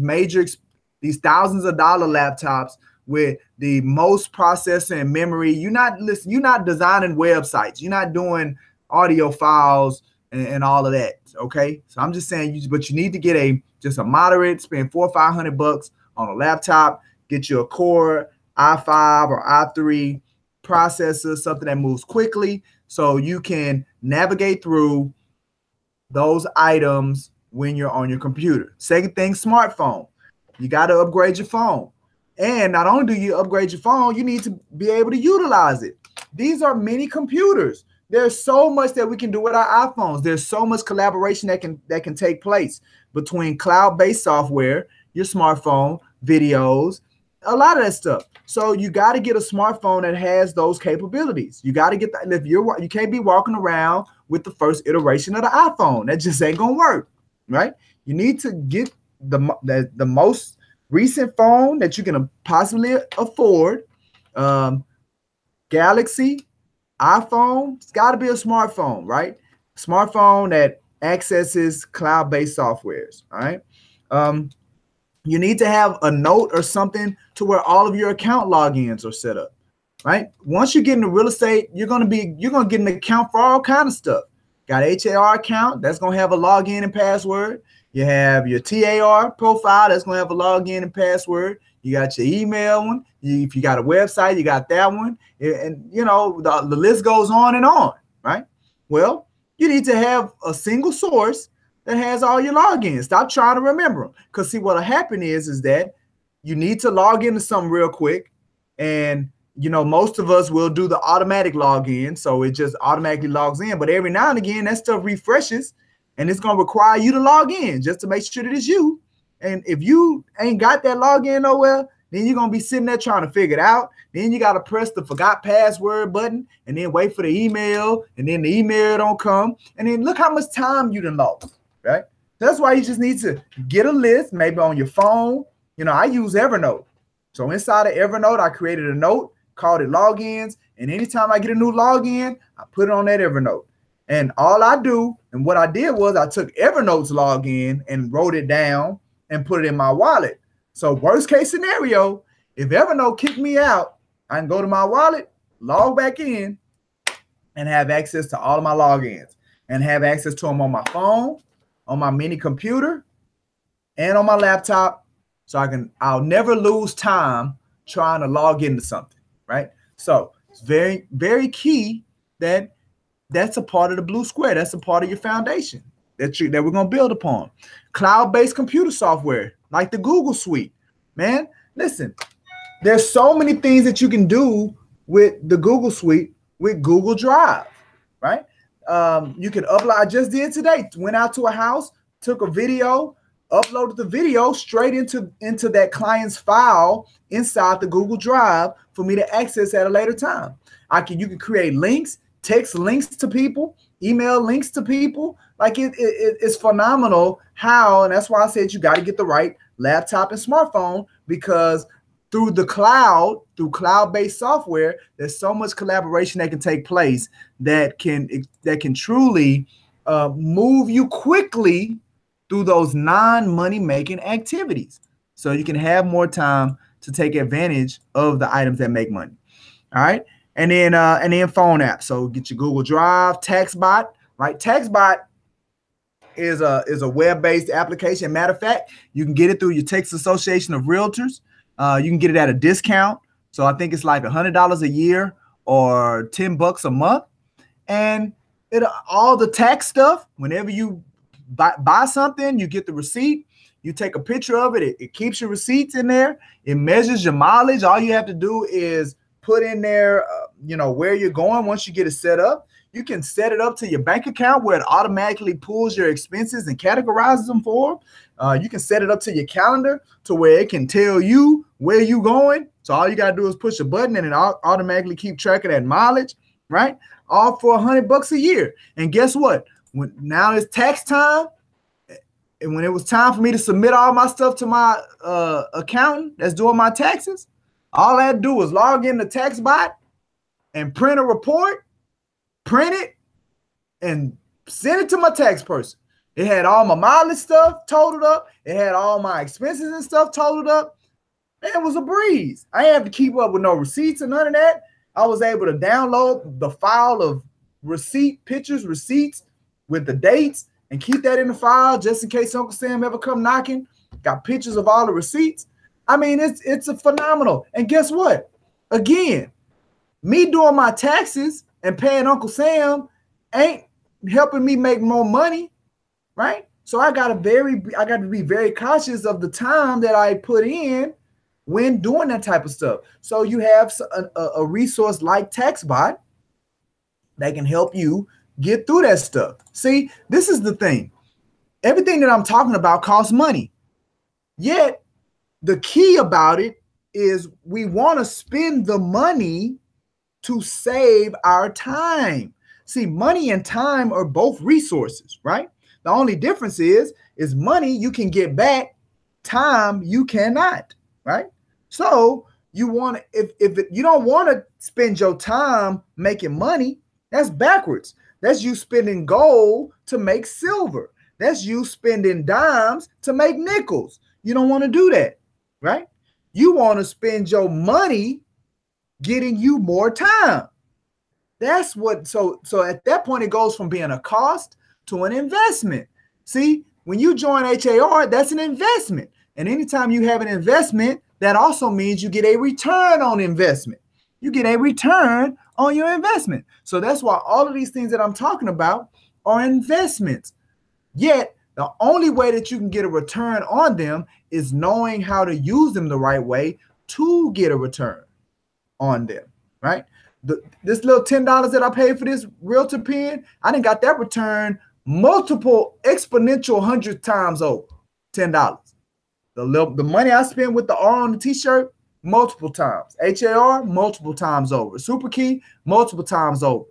thousands of dollar laptops with the most processor and memory. You're not designing websites. You're not doing audio files and all of that. Okay. So I'm just saying but you need to get just a moderate, spend $400 or $500 on a laptop, get you a Core i5 or i3 processor, something that moves quickly so you can navigate through those items when you're on your computer. Second thing, smartphone. You got to upgrade your phone. And not only do you upgrade your phone, you need to be able to utilize it. These are mini computers. There's so much that we can do with our iPhones. There's so much collaboration that can take place between cloud-based software, your smartphone, videos, a lot of that stuff. So you got to get a smartphone that has those capabilities. You got to get that. If you can't be walking around with the first iteration of the iPhone. That just ain't gonna work, right? You need to get the most recent phone that you can possibly afford. Galaxy, iPhone, it's got to be a smartphone, right? Smartphone that accesses cloud-based softwares, all right? You need to have a note or something to where all of your account logins are set up, right? Once you get into real estate, you're gonna get an account for all kind of stuff. Got an HAR account that's gonna have a login and password. You have your TAR profile that's gonna have a login and password. You got your email one. If you got a website, you got that one, and you know the list goes on and on, right? Well, you need to have a single source that has all your logins. Stop trying to remember them, because see what'll happen is that you need to log into something real quick, and you know most of us will do the automatic login, so it just automatically logs in. But every now and again, that stuff refreshes, and it's gonna require you to log in just to make sure that it's you. And if you ain't got that login nowhere, Then you're going to be sitting there trying to figure it out. Then you got to press the forgot password button and then wait for the email. And then the email don't come. And then look how much time you done lost, right? That's why you just need to get a list, maybe on your phone. You know, I use Evernote. So inside of Evernote, I created a note, called it logins. And anytime I get a new login, I put it on that Evernote. And all I do, and what I did was I took Evernote's login and wrote it down and put it in my wallet. So worst case scenario, if Evernote kicked me out, I can go to my wallet, log back in, and have access to all of my logins and have access to them on my phone, on my mini computer, and on my laptop. So I'll never lose time trying to log into something, right? So it's very, very key that that's a part of the blue square. That's a part of your foundation that we're going to build upon. Cloud-based computer software like the Google Suite. Man, listen, there's so many things that you can do with the Google Suite with Google Drive, right? You can upload. I just did today. Went out to a house, took a video, uploaded the video straight into that client's file inside the Google Drive for me to access at a later time. You can create links, text links to people, email links to people. Like it's phenomenal how, and that's why I said you got to get the right laptop and smartphone, because through the cloud, through cloud-based software, there's so much collaboration that can take place that can truly move you quickly through those non-money making activities, so you can have more time to take advantage of the items that make money. All right. And then phone apps. So get your Google Drive, TaxBot, right? TaxBot is a web-based application. Matter of fact, you can get it through your Texas Association of Realtors. You can get it at a discount. So I think it's like $100 a year or $10 a month. And all the tax stuff, whenever you buy something, you get the receipt. You take a picture of it. It keeps your receipts in there. It measures your mileage. All you have to do is put in there, where you're going. Once you get it set up, you can set it up to your bank account where it automatically pulls your expenses and categorizes them for them. You can set it up to your calendar to where it can tell you where you're going. So all you got to do is push a button and it automatically keep track of that mileage, right? All for $100 a year. And guess what? Now it's tax time. And when it was time for me to submit all my stuff to my accountant that's doing my taxes, all I had to do was log in the TaxBot and print a report, print it, and send it to my tax person. It had all my mileage stuff totaled up. It had all my expenses and stuff totaled up. Man, it was a breeze. I didn't have to keep up with no receipts or none of that. I was able to download the file of receipts with the dates and keep that in the file just in case Uncle Sam ever come knocking. Got pictures of all the receipts. I mean, it's a phenomenal. And guess what? Again, me doing my taxes and paying Uncle Sam ain't helping me make more money, right? So I got to be very cautious of the time that I put in when doing that type of stuff. So you have a resource like TaxBot that can help you get through that stuff. See, this is the thing. Everything that I'm talking about costs money. Yet, the key about it is we want to spend the money to save our time. See, money and time are both resources, right? The only difference is money you can get back, time you cannot, right? So you want to, if you don't want to spend your time making money, that's backwards. That's you spending gold to make silver. That's you spending dimes to make nickels. You don't want to do that, right? You want to spend your money getting you more time. That's what, so at that point, it goes from being a cost to an investment. See, when you join HAR, that's an investment. And anytime you have an investment, that also means you get a return on investment. You get a return on your investment. So that's why all of these things that I'm talking about are investments. Yet, the only way that you can get a return on them is knowing how to use them the right way to get a return on them, right? This little $10 that I paid for this realtor pen, I done got that return multiple exponential 100 times over $10. The money I spent with the R on the t-shirt, multiple times. HAR, multiple times over. SuperKey, multiple times over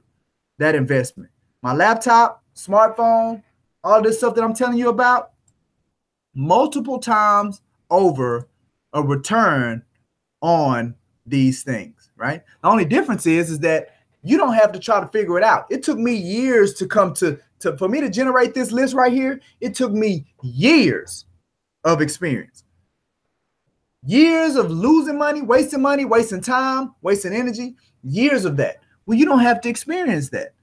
that investment. My laptop, smartphone, all this stuff that I'm telling you about, multiple times over a return on these things, right? The only difference is that you don't have to try to figure it out. It took me years to come to for me to generate this list right here. It took me years of experience. Years of losing money, wasting time, wasting energy, years of that. Well, you don't have to experience that.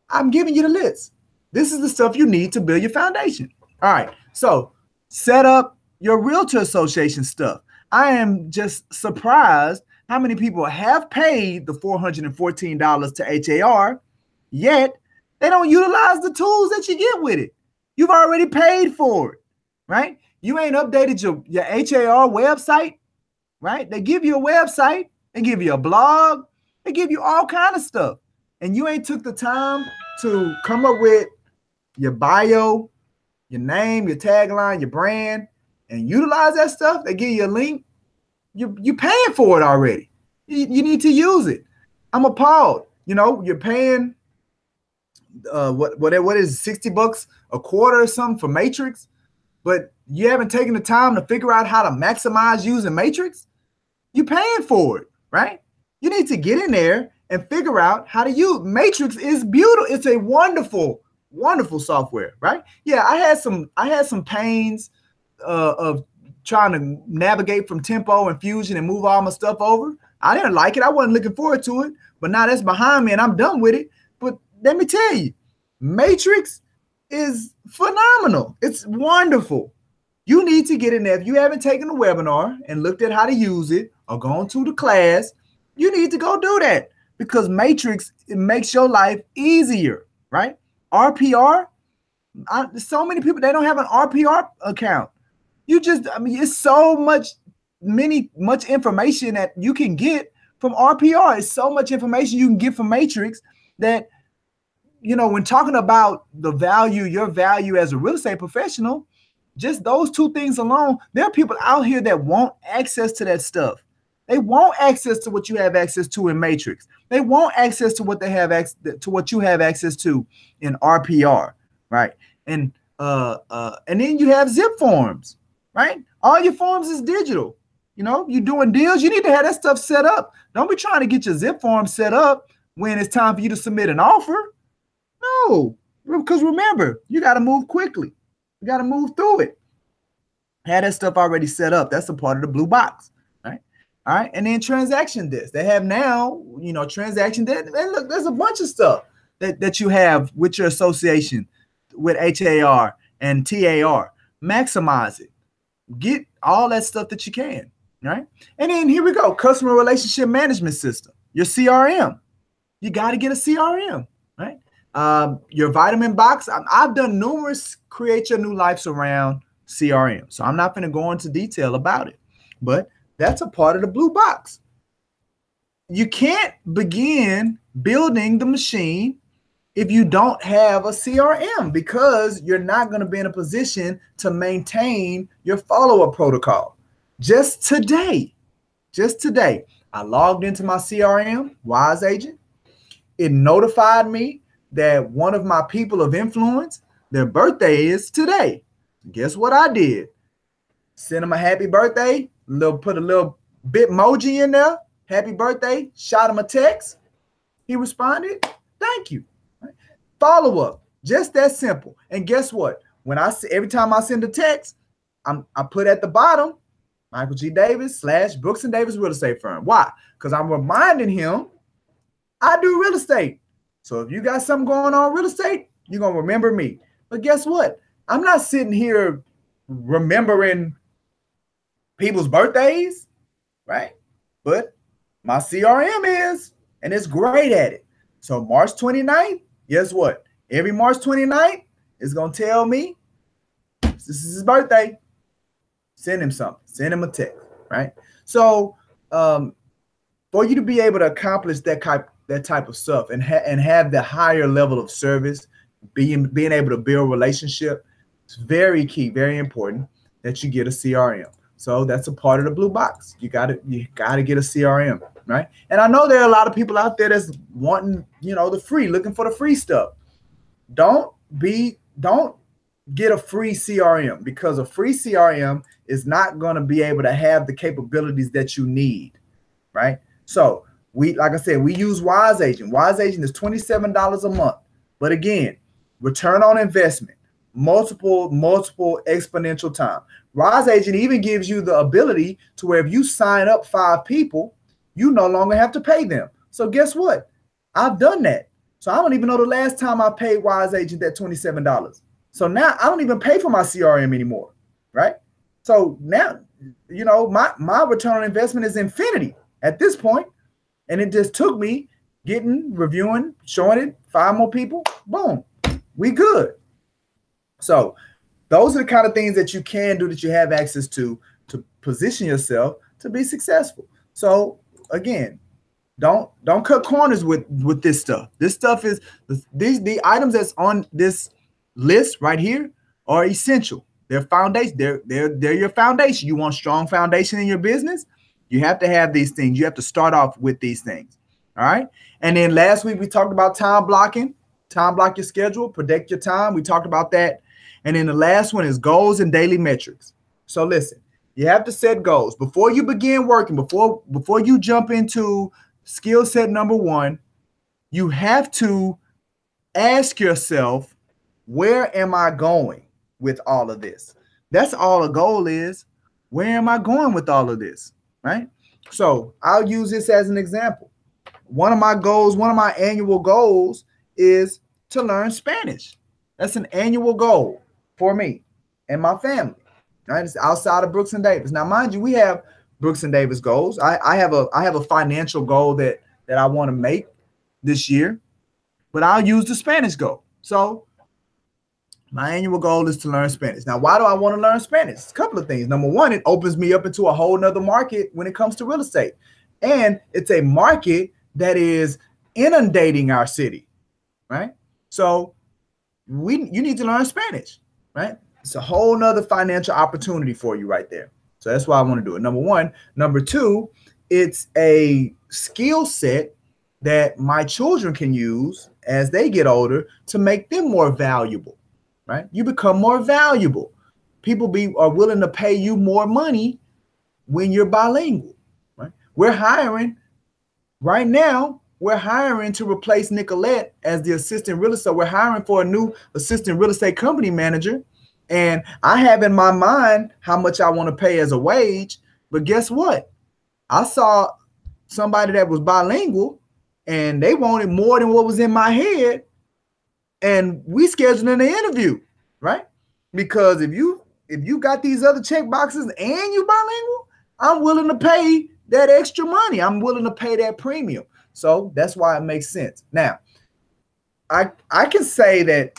I'm giving you the list. This is the stuff you need to build your foundation. All right, so set up your realtor association stuff. I am just surprised how many people have paid the $414 to HAR, yet they don't utilize the tools that you get with it. You've already paid for it, right? You ain't updated your HAR website, right? They give you a website, they give you a blog, they give you all kind of stuff. And you ain't took the time to come up with your bio, your name, your tagline, your brand, and utilize that stuff. They give you a link. You're paying for it already. You need to use it. I'm appalled. You know, you're paying what is $60 a quarter or something for Matrix, but you haven't taken the time to figure out how to maximize using Matrix. You're paying for it, right? You need to get in there and figure out how to use Matrix. Is beautiful. It's a wonderful, wonderful software, right? Yeah, I had some pains of trying to navigate from Tempo and Fusion and move all my stuff over. I didn't like it. I wasn't looking forward to it, but now that's behind me and I'm done with it. But let me tell you, Matrix is phenomenal. It's wonderful. You need to get in there. If you haven't taken the webinar and looked at how to use it or gone to the class, you need to go do that, because Matrix, it makes your life easier, right? RPR, so many people, they don't have an RPR account. It's so much information that you can get from RPR. It's so much information you can get from Matrix that, you know, when talking about the value, your value as a real estate professional, just those two things alone, there are people out here that want access to that stuff. They want access to what you have access to in Matrix. They want access to what they have to what you have access to in RPR, right? And then you have zip forms, right? All your forms is digital. You know, you're doing deals, you need to have that stuff set up. Don't be trying to get your zip form set up when it's time for you to submit an offer. No, because remember, you got to move quickly. You got to move through it. Have that stuff already set up. That's a part of the blue box, right? All right, and then transaction desk. They have now, you know, transaction desk. And look, there's a bunch of stuff that you have with your association with HAR and TAR. Maximize it. Get all that stuff that you can, right? And then here we go, customer relationship management system, your CRM. You got to get a CRM, right? Your vitamin box. I've done numerous create your new lives around CRM, so I'm not going to go into detail about it, but that's a part of the blue box. You can't begin building the machine if you don't have a CRM, because you're not going to be in a position to maintain your follow-up protocol. Just today, I logged into my CRM, Wise Agent. It notified me that one of my people of influence, their birthday is today. Guess what I did? Sent him a happy birthday, put a little Bitmoji in there, happy birthday, shot him a text. He responded, thank you. Follow up, just that simple. And guess what? Every time I send a text, I put at the bottom, Michael G. Davis / Brooks and Davis Real Estate Firm. Why? Because I'm reminding him I do real estate. So if you got something going on real estate, you're going to remember me. But guess what? I'm not sitting here remembering people's birthdays, right? But my CRM is, and it's great at it. So March 29th, guess what? Every March 29th, it's going to tell me this is his birthday. Send him something. Send him a text, right? So for you to be able to accomplish that type of stuff and have the higher level of service, being able to build relationship, it's very key, very important that you get a CRM. So that's a part of the blue box. You gotta get a CRM, right? And I know there are a lot of people out there that's wanting, the free, looking for the free stuff. Don't get a free CRM, because a free CRM is not going to be able to have the capabilities that you need, right? So like I said, we use Wise Agent. Wise Agent is $27 a month. But again, return on investment, multiple exponential time. Wise Agent even gives you the ability to where if you sign up 5 people, you no longer have to pay them. So guess what? I've done that. So I don't even know the last time I paid Wise Agent that $27. So now I don't even pay for my CRM anymore, right? So now, my return on investment is infinity at this point. And it just took me reviewing, showing it, 5 more people, boom, we good. So those are the kind of things that you can do, that you have access to position yourself to be successful. So again, don't cut corners with this stuff. This stuff is the items that's on this list right here are essential. They're foundation. They're your foundation. You want strong foundation in your business, you have to have these things. You have to start off with these things. All right. And then last week we talked about time blocking. Time block your schedule, protect your time. We talked about that. And then the last one is goals and daily metrics. So listen, you have to set goals before you begin working. Before you jump into skill set number 1, you have to ask yourself, where am I going with all of this? That's all a goal is. Where am I going with all of this? Right? So I'll use this as an example. One of my annual goals is to learn Spanish. That's an annual goal for me and my family. Right? It's outside of Brooks and Davis. Now, mind you, we have Brooks and Davis goals. I have a financial goal that I want to make this year, but I'll use the Spanish goal. So my annual goal is to learn Spanish. Now, why do I want to learn Spanish? It's a couple of things. Number one, it opens me up into a whole nother market when it comes to real estate. And it's a market that is inundating our city, right? So you need to learn Spanish, right? It's a whole nother financial opportunity for you right there. So that's why I want to do it. Number one. Number two, it's a skill set that my children can use as they get older to make them more valuable, right? You become more valuable. People are willing to pay you more money when you're bilingual, right? We're hiring right now. We're hiring to replace Nicolette as the assistant real estate. We're hiring for a new assistant real estate company manager. And I have in my mind how much I want to pay as a wage. But guess what? I saw somebody that was bilingual and they wanted more than what was in my head. And we scheduled an interview, right? Because if you got these other check boxes and you bilingual, I'm willing to pay that extra money. I'm willing to pay that premium. So that's why it makes sense. Now, I can say that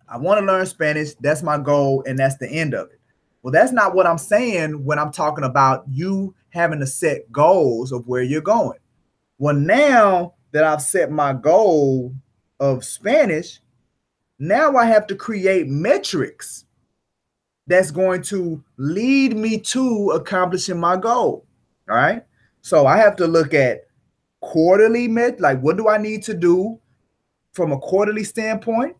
I want to learn Spanish. That's my goal, and that's the end of it. Well, that's not what I'm saying when I'm talking about you having to set goals of where you're going. Well, now that I've set my goal of Spanish, now I have to create metrics that's going to lead me to accomplishing my goal. All right. So I have to look at quarterly like what do I need to do from a quarterly standpoint?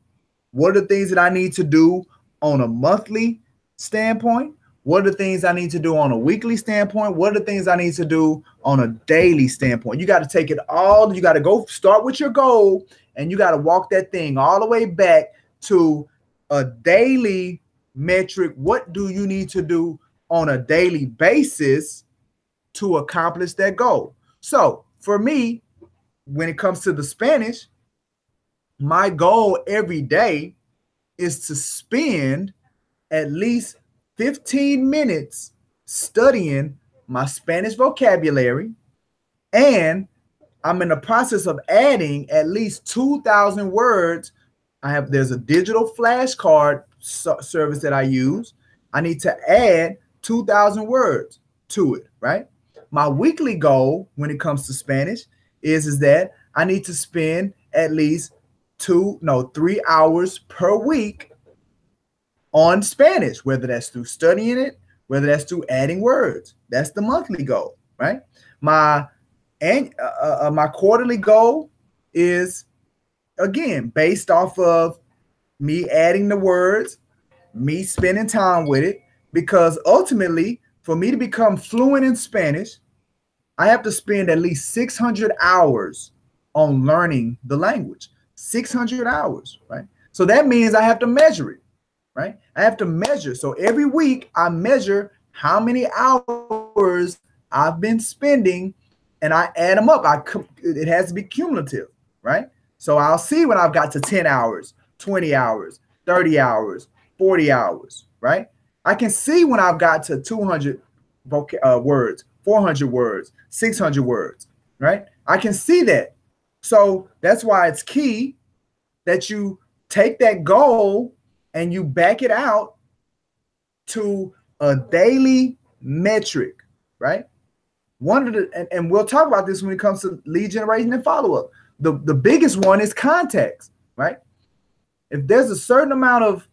What are the things that I need to do on a monthly standpoint? What are the things I need to do on a weekly standpoint? What are the things I need to do on a daily standpoint? You got to take it all. You got to go start with your goal, and you got to walk that thing all the way back to a daily metric. What do you need to do on a daily basis to accomplish that goal? So for me, when it comes to the Spanish, my goal every day is to spend at least 15 minutes studying my Spanish vocabulary, and I'm in the process of adding at least 2,000 words. There's a digital flashcard service that I use. I need to add 2,000 words to it, right? My weekly goal when it comes to Spanish is that I need to spend at least 3 hours per week on Spanish, whether that's through studying it whether that's through adding words. That's the monthly goal, right? My quarterly goal is, again, based off of me adding the words, me spending time with it, because ultimately, for me to become fluent in Spanish, I have to spend at least 600 hours on learning the language. 600 hours, right? So that means I have to measure it, right? I have to measure. So every week I measure how many hours I've been spending, and I add them up. It has to be cumulative, right? So I'll see when I've got to 10 hours, 20 hours, 30 hours, 40 hours, right? I can see when I've got to 200 words, 400 words, 600 words, right? I can see that. So that's why it's key that you take that goal and you back it out to a daily metric, right? One of the, and we'll talk about this when it comes to lead generation and follow-up. The biggest one is context, right? If there's a certain amount of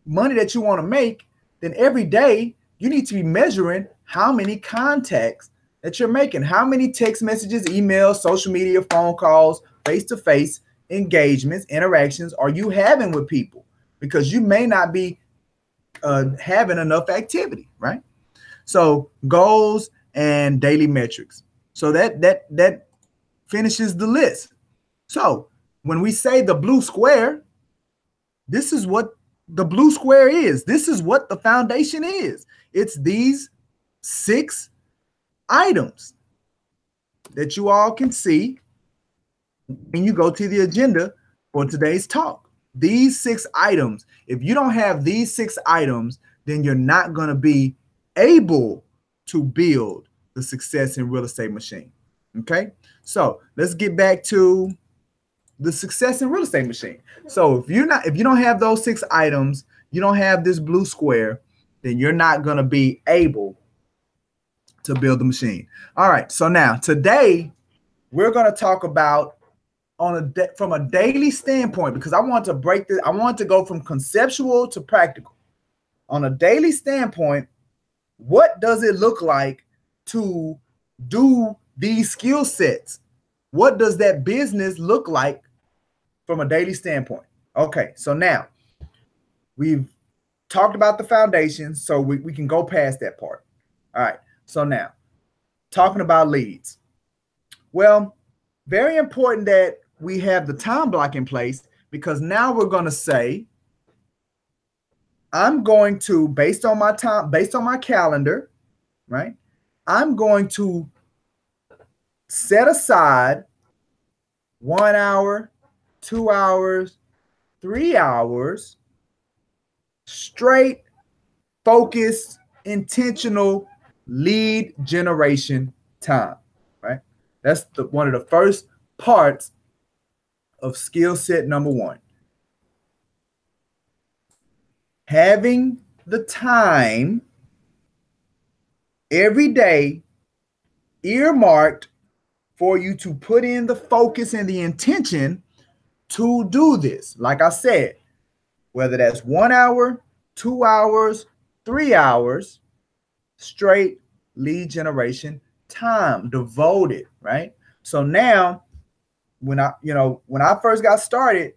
money that you want to make, then every day you need to be measuring how many contacts that you're making, how many text messages, emails, social media, phone calls, face-to-face engagements, interactions are you having with people, because you may not be having enough activity, right? So goals and daily metrics. So that finishes the list. So when we say the blue square, this is what the blue square is. This is what the foundation is. It's these 6 items that you all can see when you go to the agenda for today's talk. These 6 items. If you don't have these 6 items, then you're not going to be able to build the success in real estate machine. Okay, so let's get back to the success in real estate machine. So if you don't have those 6 items, you don't have this blue square, then you're not going to be able to build the machine. All right. So now today we're going to talk about from a daily standpoint, because I want to break this. I want to go from conceptual to practical. On a daily standpoint, what does it look like to do these skill sets? What does that business look like from a daily standpoint? Okay, so now we've talked about the foundation, so we can go past that part. All right, so now talking about leads. Well, very important that we have the time block in place, because now we're going to say, I'm going to, based on my time, based on my calendar, right? I'm going to set aside 1 hour, 2 hours, 3 hours, straight, focused, intentional lead generation time, right? That's one of the first parts of skill set number 1. Having the time every day earmarked for you to put in the focus and the intention to do this. Like I said, whether that's 1 hour, 2 hours, 3 hours, straight lead generation time devoted, right? So now when I first got started,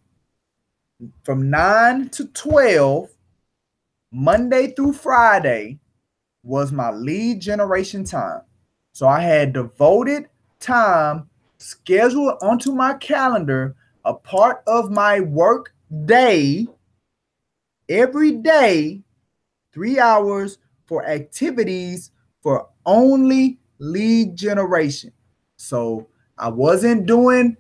from 9 to 12, Monday through Friday, was my lead generation time. So I had devoted time scheduled onto my calendar, a part of my work day, every day, 3 hours for activities for only lead generation. So I wasn't doing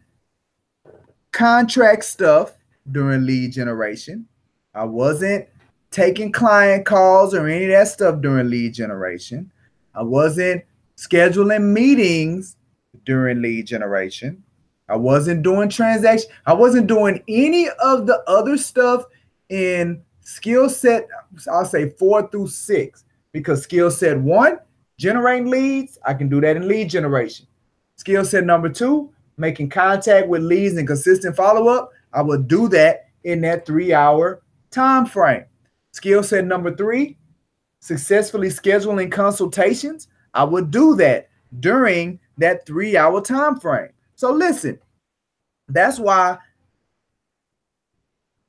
contract stuff during lead generation. I wasn't taking client calls or any of that stuff during lead generation. I wasn't scheduling meetings during lead generation. I wasn't doing transactions. I wasn't doing any of the other stuff in skill set, I'll say 4 through 6, because skill set 1, generating leads, I can do that in lead generation. Skill set number 2, making contact with leads and consistent follow-up, I will do that in that 3 hour time frame. Skill set number 3, successfully scheduling consultations, I would do that during that 3-hour time frame. So listen, that's why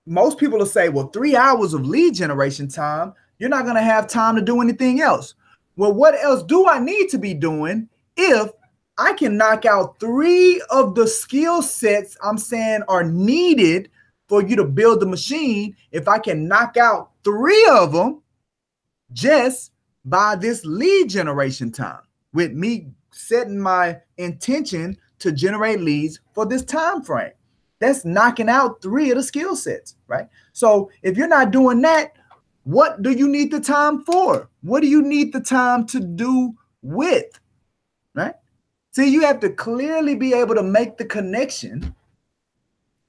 most people will say, well, 3 hours of lead generation time, you're not going to have time to do anything else. Well, what else do I need to be doing if I can knock out 3 of the skill sets I'm saying are needed for you to build the machine? If I can knock out 3 of them just by this lead generation time, with me setting my intention to generate leads for this time frame, that's knocking out 3 of the skill sets, right? So if you're not doing that, what do you need the time for? What do you need the time to do with, right? See, you have to clearly be able to make the connection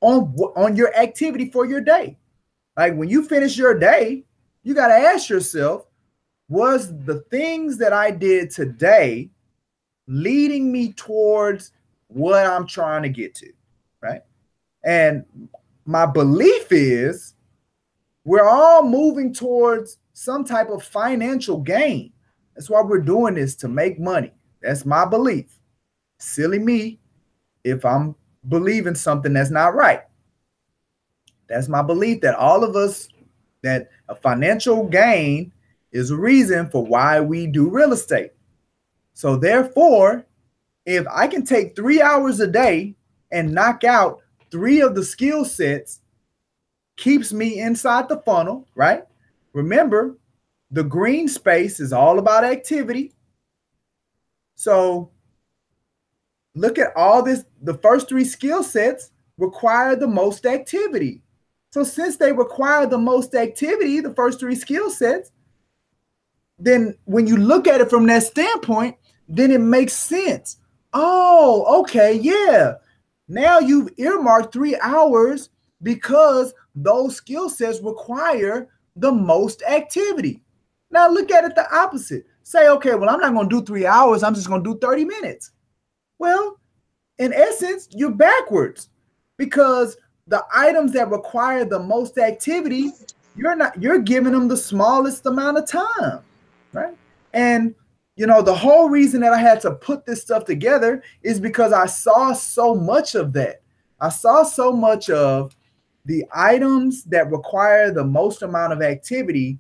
on your activity for your day. Like when you finish your day, you got to ask yourself, was the things that I did today leading me towards what I'm trying to get to, right? And my belief is we're all moving towards some type of financial gain. That's why we're doing this, to make money. That's my belief. Silly me if I'm believing something that's not right. That's my belief, that all of us, that a financial gain is a reason for why we do real estate. So therefore, if I can take 3 hours a day and knock out 3 of the skill sets, keeps me inside the funnel, right? Remember, the green space is all about activity. So look at all this. The first 3 skill sets require the most activity. So since they require the most activity, the first 3 skill sets, then when you look at it from that standpoint, then it makes sense. Oh, okay, yeah. Now you've earmarked 3 hours because those skill sets require the most activity. Now look at it the opposite. Say, okay, well, I'm not going to do 3 hours. I'm just going to do 30 minutes. Well, in essence, you're backwards, because the items that require the most activity, you're giving them the smallest amount of time, right? And you know, the whole reason that I had to put this stuff together is because I saw so much of that. I saw so much of the items that require the most amount of activity,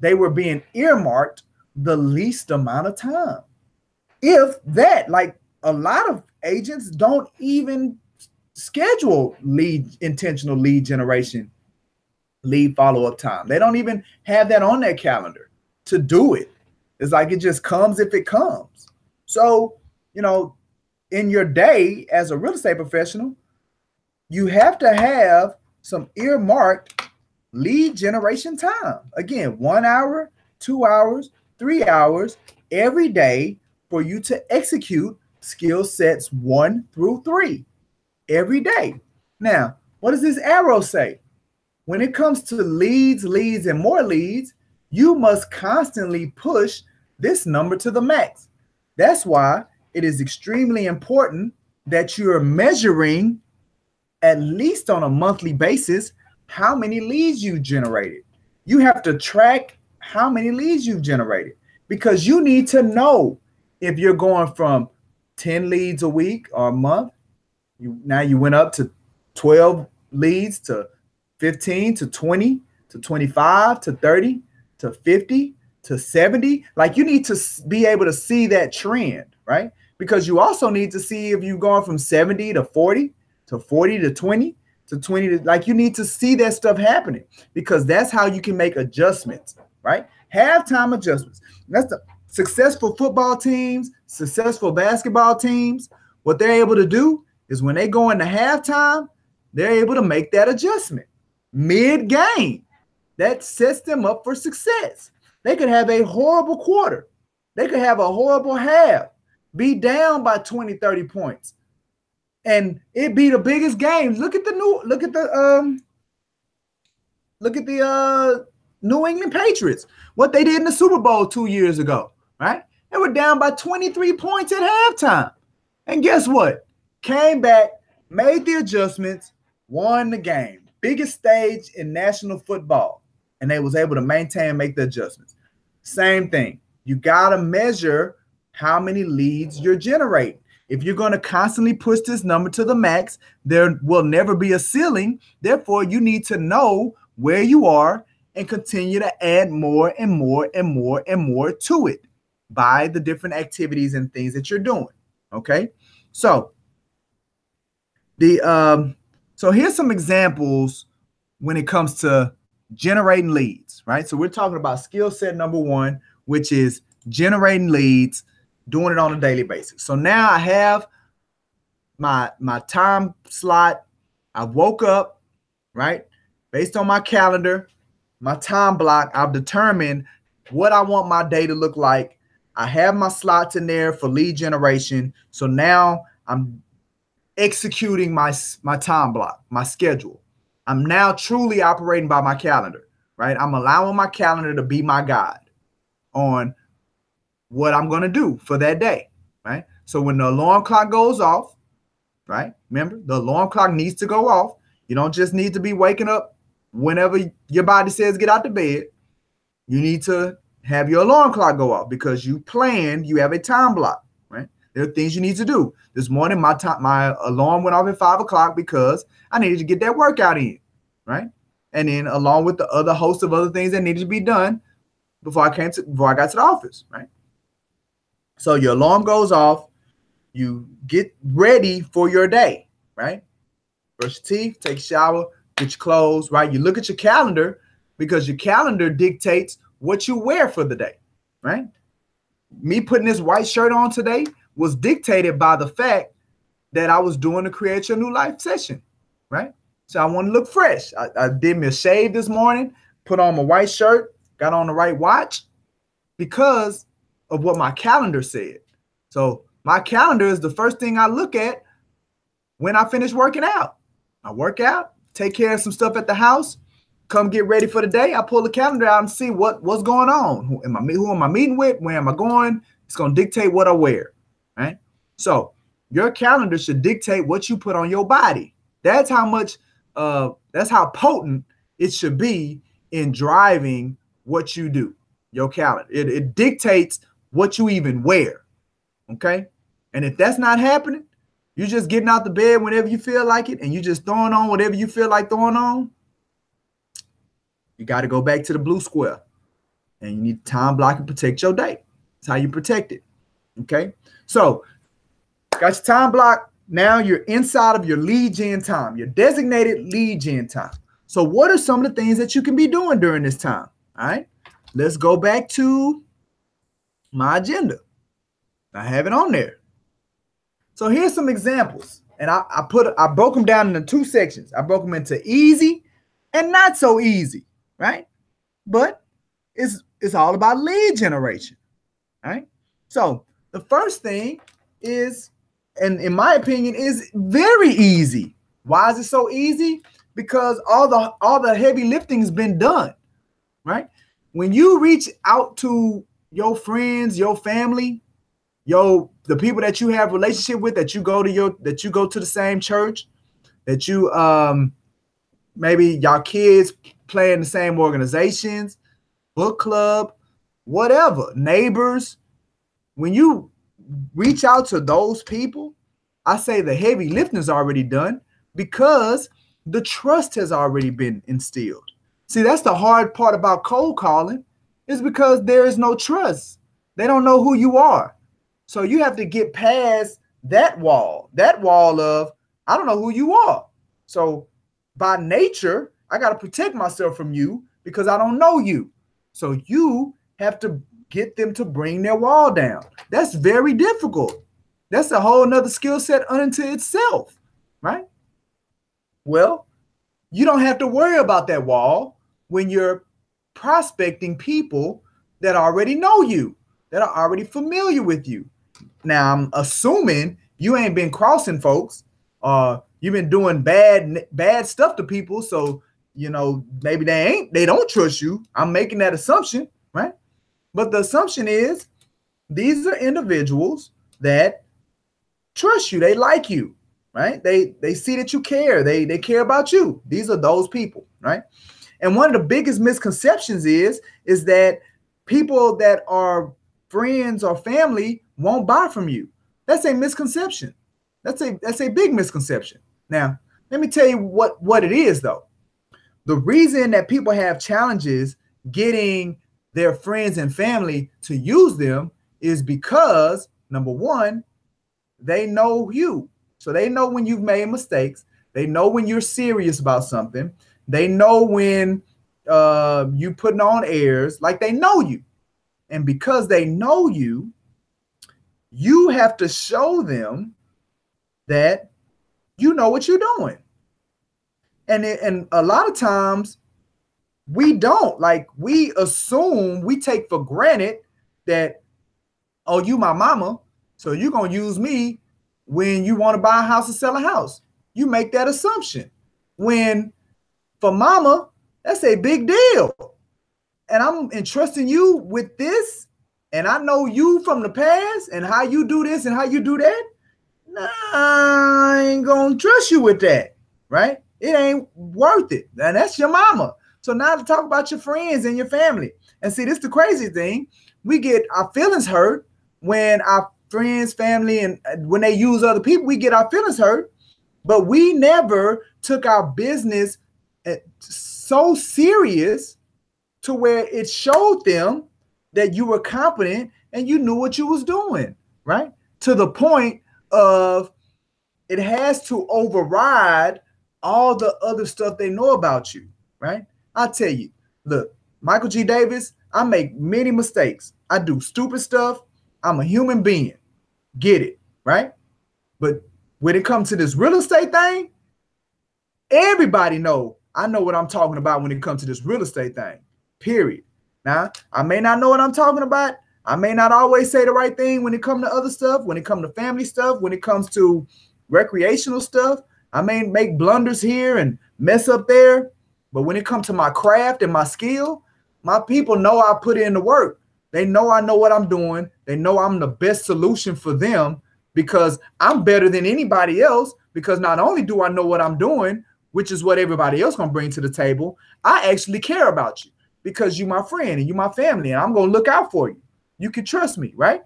they were being earmarked the least amount of time. If that, like a lot of agents don't even schedule intentional lead generation, lead follow-up time. They don't even have that on their calendar to do it. It's like it just comes if it comes. So, you know, in your day as a real estate professional, you have to have some earmarked lead generation time. Again, 1 hour, 2 hours, 3 hours every day for you to execute skill sets 1 through 3 every day. Now, what does this arrow say? When it comes to leads, and more leads, you must constantly push this number to the max. That's why it is extremely important that you're measuring, at least on a monthly basis, how many leads you generated. You have to track how many leads you've generated, because you need to know if you're going from 10 leads a week or a month. Now you went up to 12 leads, to 15 to 20 to 25 to 30 to 50 to 70. Like, you need to be able to see that trend, right? Because you also need to see if you're going from 70 to 40 to 40 to 20 to 20 to, like, you need to see that stuff happening, because that's how you can make adjustments, right? Halftime adjustments. That's the successful football teams, successful basketball teams. What they're able to do is when they go into halftime, they're able to make that adjustment mid-game. That sets them up for success. They could have a horrible quarter. They could have a horrible half, be down by 20, 30 points, and it be the biggest game. Look at the New England Patriots, what they did in the Super Bowl 2 years ago, right? They were down by 23 points at halftime. And guess what? Came back, made the adjustments, won the game. Biggest stage in national football. And they was able to maintain and make the adjustments. Same thing. You got to measure how many leads you're generating. If you're going to constantly push this number to the max, there will never be a ceiling. Therefore, you need to know where you are and continue to add more and more and more and more to it by the different activities and things that you're doing. Okay. So so here's some examples when it comes to generating leads, right? So we're talking about skill set number one, which is generating leads, doing it on a daily basis. So now I have my time slot. I woke up, right? Based on my calendar, my time block, I've determined what I want my day to look like. I have my slots in there for lead generation. So now I'm executing my time block, my schedule. I'm now truly operating by my calendar, right? I'm allowing my calendar to be my guide on what I'm going to do for that day, right? So when the alarm clock goes off, right? Remember, the alarm clock needs to go off. You don't just need to be waking up whenever your body says get out of bed. You need to have your alarm clock go off because you planned, you have a time block, right? There are things you need to do. This morning, my alarm went off at 5 o'clock because I needed to get that workout in, right? And then along with the other host of other things that needed to be done before I got to the office, right? So your alarm goes off, you get ready for your day, right? Brush your teeth, take a shower, get your clothes, right? You look at your calendar because your calendar dictates what you wear for the day, right? Me putting this white shirt on today was dictated by the fact that I was doing the Create Your New Life session, right? So I want to look fresh. I did me a shave this morning, put on my white shirt, got on the right watch because of what my calendar said. So my calendar is the first thing I look at when I finish working out. I work out, take care of some stuff at the house, come get ready for the day. I pull the calendar out and see what's going on. Who am I meeting with? Where am I going? It's going to dictate what I wear, right? So your calendar should dictate what you put on your body. That's how much, that's how potent it should be in driving what you do, your calendar. It dictates what you even wear, okay? And if that's not happening, you're just getting out the bed whenever you feel like it and you just throwing on whatever you feel like throwing on, you got to go back to the blue square and you need to time block and protect your day. That's how you protect it, okay? So got your time block. Now you're inside of your lead gen time, your designated lead gen time. So what are some of the things that you can be doing during this time? All right, let's go back to my agenda. I have it on there. So here's some examples. And I broke them down into two sections. I broke them into easy and not so easy, right? But it's all about lead generation, right? So the first thing is, and in my opinion, is very easy. Why is it so easy? Because all the heavy lifting's been done, right? When you reach out to your friends, your family, the people that you have relationship with, that you go to the same church, that you maybe y'all kids play in the same organizations, book club, whatever, neighbors. When you reach out to those people, I say the heavy lifting is already done because the trust has already been instilled. See, that's the hard part about cold calling, is because there is no trust. They don't know who you are. So you have to get past that wall of, I don't know who you are. So by nature, I got to protect myself from you because I don't know you. So you have to get them to bring their wall down. That's very difficult. That's a whole nother skill set unto itself, right? Well, you don't have to worry about that wall when you're prospecting people that already know you, that are already familiar with you. Now, I'm assuming you ain't been crossing folks, you've been doing bad stuff to people. So, maybe they don't trust you. I'm making that assumption, right? But the assumption is these are individuals that trust you. They like you, right? They see that you care. They care about you. These are those people, right? And one of the biggest misconceptions is that people that are friends or family won't buy from you. That's a misconception. That's a big misconception. Now, let me tell you what it is though. The reason that people have challenges getting their friends and family to use them is because, number one, they know you. So they know when you've made mistakes. They know when you're serious about something. They know when you putting on airs, like they know you. And because they know you, you have to show them that you know what you're doing. And a lot of times we don't. Like, we assume, we take for granted that, oh, you my mama, so you're going to use me when you want to buy a house or sell a house. You make that assumption. When for mama, that's a big deal. And I'm entrusting you with this, and I know you from the past and how you do this and how you do that. Nah, I ain't gonna trust you with that, right? It ain't worth it. And that's your mama. So now to talk about your friends and your family. And see, this is the crazy thing. We get our feelings hurt when our friends, family, and when they use other people, we get our feelings hurt. But we never took our business so serious to where it showed them that you were competent and you knew what you was doing, right? To the point of it has to override all the other stuff they know about you, right? I tell you, look, Michael G. Davis, I make many mistakes. I do stupid stuff. I'm a human being. Get it, right? But when it comes to this real estate thing, everybody know I know what I'm talking about when it comes to this real estate thing, period. Now, I may not know what I'm talking about. I may not always say the right thing when it comes to other stuff, when it comes to family stuff, when it comes to recreational stuff. I may make blunders here and mess up there. But when it comes to my craft and my skill, my people know I put in the work. They know I know what I'm doing. They know I'm the best solution for them because I'm better than anybody else, because not only do I know what I'm doing, which is what everybody else gonna bring to the table, I actually care about you because you're my friend and you're my family and I'm gonna look out for you. You can trust me, right?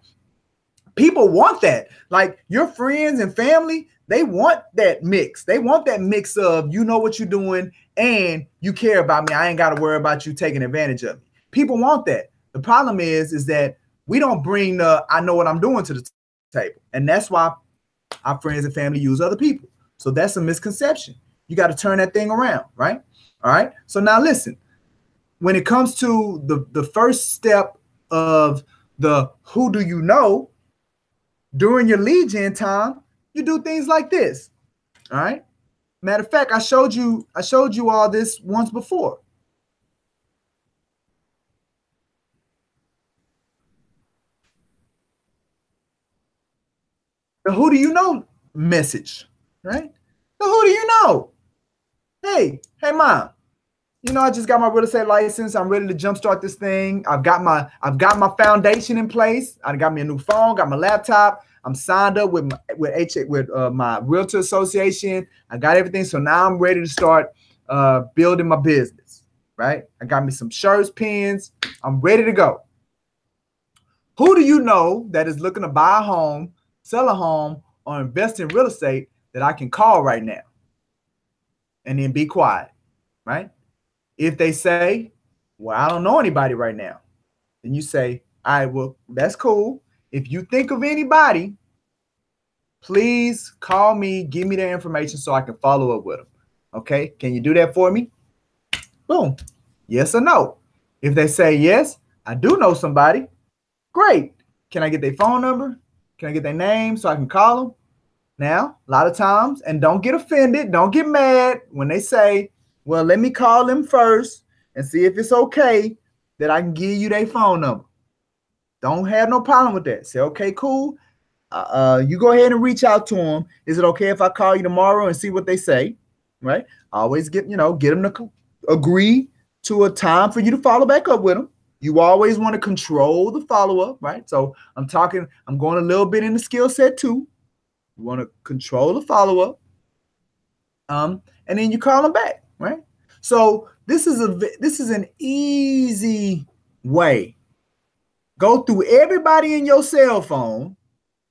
People want that. Like, your friends and family, they want that mix. They want that mix of, you know what you're doing and you care about me. I ain't got to worry about you taking advantage of me. People want that. The problem is that we don't bring the I know what I'm doing to the table. And that's why our friends and family use other people. So that's a misconception. You got to turn that thing around, right? All right. So now listen, when it comes to the first step of the who do you know, during your lead gen time, you do things like this. All right. Matter of fact, I showed you all this once before. The who do you know message, right? The who do you know? Hey, mom, you know, I just got my real estate license. I'm ready to jumpstart this thing. I've got my foundation in place. I got me a new phone, got my laptop. I'm signed up with my realtor association. I got everything. So now I'm ready to start building my business, right? I got me some shirts, pins. I'm ready to go. Who do you know that is looking to buy a home, sell a home, or invest in real estate that I can call right now? And then be quiet, right? If they say, well, I don't know anybody right now, then you say, all right, well, that's cool. If you think of anybody, please call me, give me their information so I can follow up with them. Okay, can you do that for me? Boom, yes or no. If they say yes, I do know somebody, great. Can I get their phone number? Can I get their name so I can call them? Now, a lot of times, and don't get offended, don't get mad when they say, well, let me call them first and see if it's okay that I can give you their phone number. Don't have no problem with that. Say, okay, cool. You go ahead and reach out to them. Is it okay if I call you tomorrow and see what they say? Right? Always get them to agree to a time for you to follow back up with them. You always want to control the follow-up, right? So I'm going a little bit in the skill set too. You want to control the follow-up. And then you call them back, right? So this is an easy way Go through everybody in your cell phone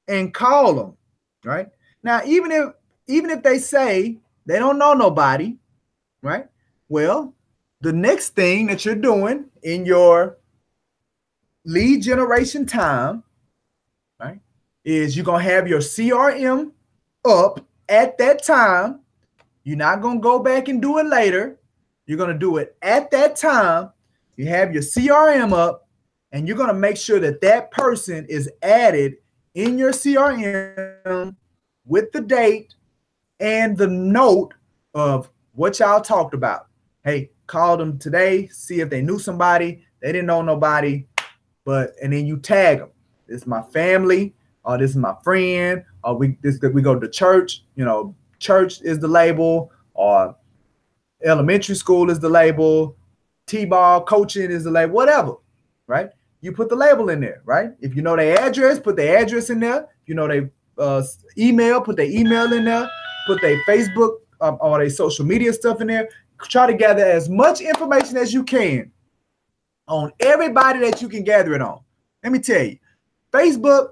and call them, right? Now, even if they say they don't know nobody, right? Well, the next thing that you're doing in your lead generation time, right, is you're going to have your CRM up at that time. You're not going to go back and do it later. You're going to do it at that time. You have your CRM up, and you're going to make sure that that person is added in your CRM with the date and the note of what y'all talked about. Hey, call them today, see if they knew somebody. They didn't know nobody, and then you tag them. This is my family, or this is my friend, or we go to church. You know, church is the label, or elementary school is the label, T-ball coaching is the label, whatever, right? You put the label in there, right? If you know their address, put their address in there. If you know their email, put their email in there. Put their Facebook or their social media stuff in there. Try to gather as much information as you can on everybody that you can gather it on. Let me tell you, Facebook,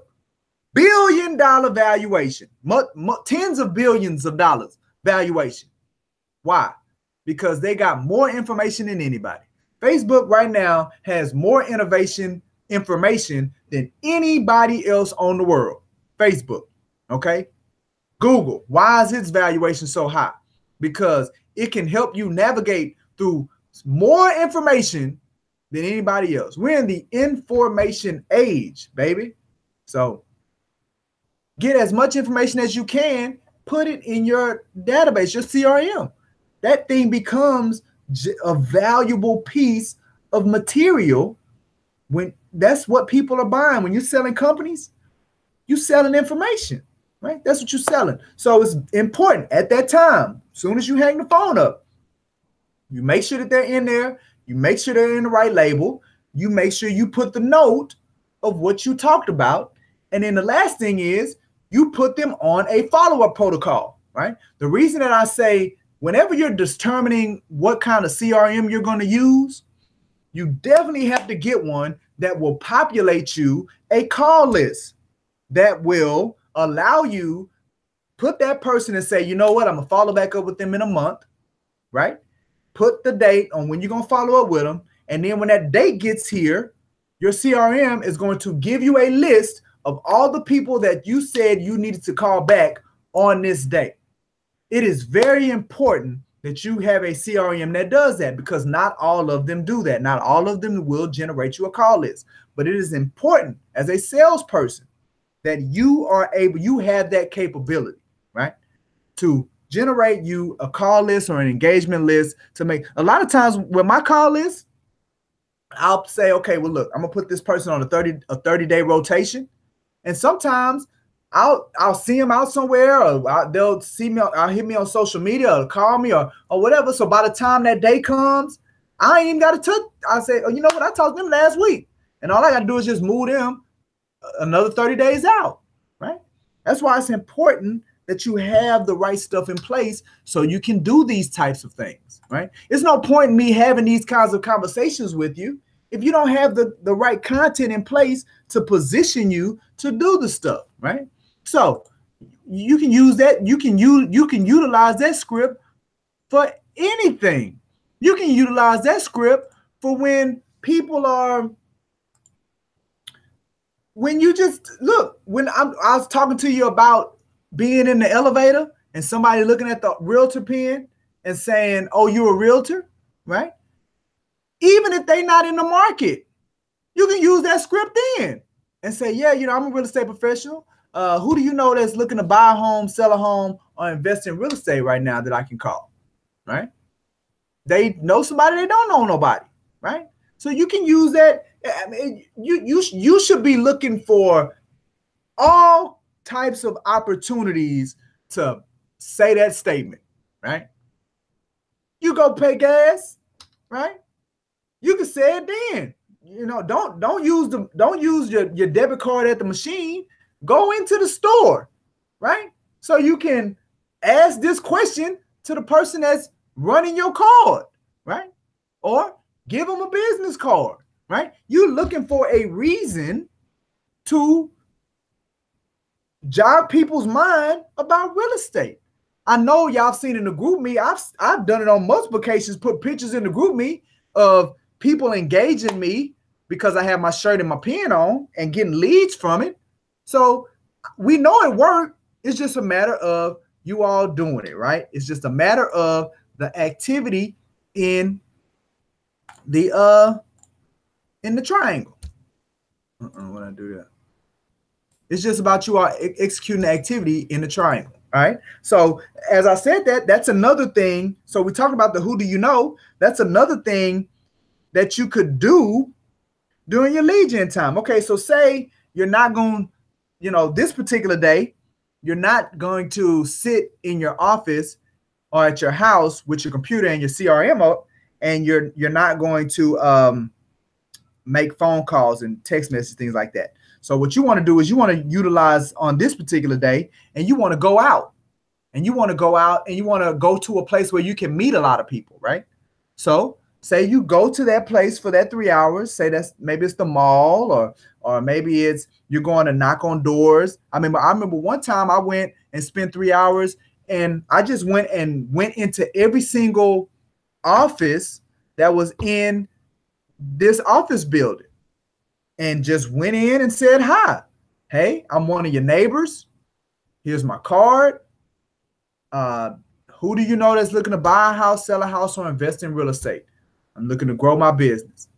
$1 billion valuation, tens of billions of dollars valuation. Why? Because they got more information than anybody. Facebook right now has more information than anybody else on the world. Facebook, okay? Google, why is its valuation so high? Because it can help you navigate through more information than anybody else. We're in the information age, baby. So get as much information as you can, put it in your database, your CRM. That thing becomes a valuable piece of material. When that's what people are buying. When you're selling companies, you're selling information. Right? That's what you're selling. So it's important at that time, as soon as you hang the phone up, you make sure that they're in there. You make sure they're in the right label. You make sure you put the note of what you talked about. And then the last thing is you put them on a follow-up protocol, right? The reason that I say whenever you're determining what kind of CRM you're going to use, you definitely have to get one that will populate you a call list that will allow you put that person and say, you know what, I'm gonna follow back up with them in a month, right? Put the date on when you're gonna follow up with them, and then when that date gets here, your CRM is going to give you a list of all the people that you said you needed to call back on this date. It is very important that you have a CRM that does that, because not all of them do that. Not all of them will generate you a call list, but it is important as a salesperson that you have that capability, right? To generate you a call list or an engagement list to make. A lot of times with my call list, I'll say, okay, well, look, I'm gonna put this person on a 30-day rotation. And sometimes I'll see them out somewhere, or they'll see me, I'll hit me on social media or call me or whatever. So by the time that day comes, I ain't even got to I say, oh, you know what? I talked to them last week. And all I got to do is just move them another 30 days out, right? That's why it's important that you have the right stuff in place so you can do these types of things, right? There's no point in me having these kinds of conversations with you if you don't have the right content in place to position you to do the stuff, right? So you can use that. You can utilize that script for anything. You can utilize that script for when people are. When you just look, when I was talking to you about being in the elevator and somebody looking at the realtor pen and saying, oh, you're a realtor, right? Even if they're not in the market, you can use that script in and say, yeah, you know, I'm a real estate professional. Who do you know that's looking to buy a home, sell a home, or invest in real estate right now that I can call, right? They know somebody, they don't know nobody, right? So you can use that. I mean, you should be looking for all types of opportunities to say that statement, right? You go pay gas, right? You can say it then. You know, don't use your debit card at the machine. Go into the store, right? So you can ask this question to the person that's running your card, right? Or give them a business card, right? You're looking for a reason to jog people's mind about real estate. I know y'all seen in the group me. I've done it on multiple occasions, put pictures in the group me of people engaging me because I have my shirt and my pen on and getting leads from it. So we know it worked. It's just a matter of you all doing it, right? It's just a matter of the activity in the triangle. When I do that, it's just about you all executing the activity in the triangle. All right. So as I said, that's another thing. So we talked about the who do you know. That's another thing that you could do during your lead gen time. Okay. So say you're not going, this particular day, you're not going to sit in your office or at your house with your computer and your CRM up, and you're not going to make phone calls and text messages, things like that. So what you want to do is you want to utilize on this particular day, and you want to go out, and you want to go to a place where you can meet a lot of people, right? So say you go to that place for that 3 hours. Say maybe it's the mall, or maybe it's you're going to knock on doors. I remember one time I went and spent 3 hours, and I just went into every single office that was in this office building, and just went in and said, hi, hey, I'm one of your neighbors. Here's my card. Who do you know that's looking to buy a house, sell a house, or invest in real estate? I'm looking to grow my business.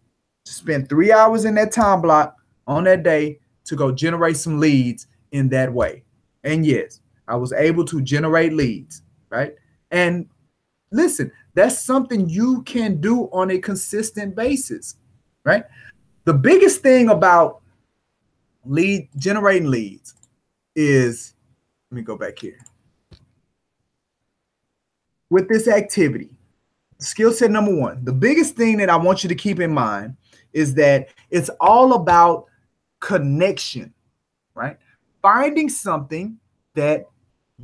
Spend 3 hours in that time block on that day to go generate some leads in that way. And yes, I was able to generate leads, right? And listen, that's something you can do on a consistent basis, right? The biggest thing about generating leads is, let me go back here. With this activity, skill set number one, the biggest thing that I want you to keep in mind is that it's all about connection, right? Finding something that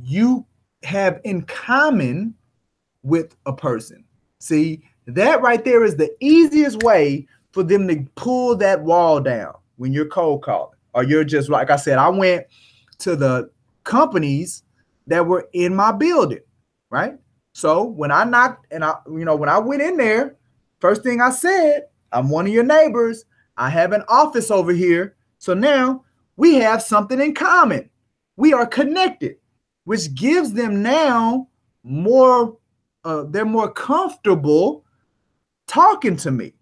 you have in common with a person. See, that right there is the easiest way for them to pull that wall down when you're cold calling, or you're just, like I said, I went to the companies that were in my building, right? So when I knocked and when I went in there, first thing I said, I'm one of your neighbors. I have an office over here. So now we have something in common. We are connected, which gives them now they're more comfortable talking to me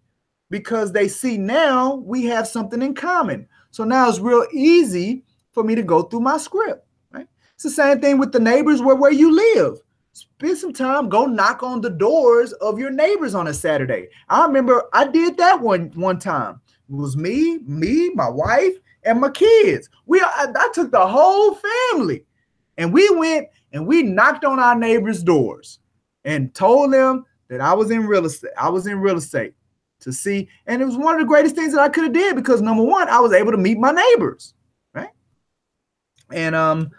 because they see now we have something in common. So now it's real easy for me to go through my script, right? It's the same thing with the neighbors where you live. Spend some time, go knock on the doors of your neighbors on a Saturday. I remember I did that one time. It was me, my wife, and my kids. I took the whole family, and we went and we knocked on our neighbors' doors and told them that I was in real estate to see. And it was one of the greatest things that I could have did because number one, I was able to meet my neighbors, right? And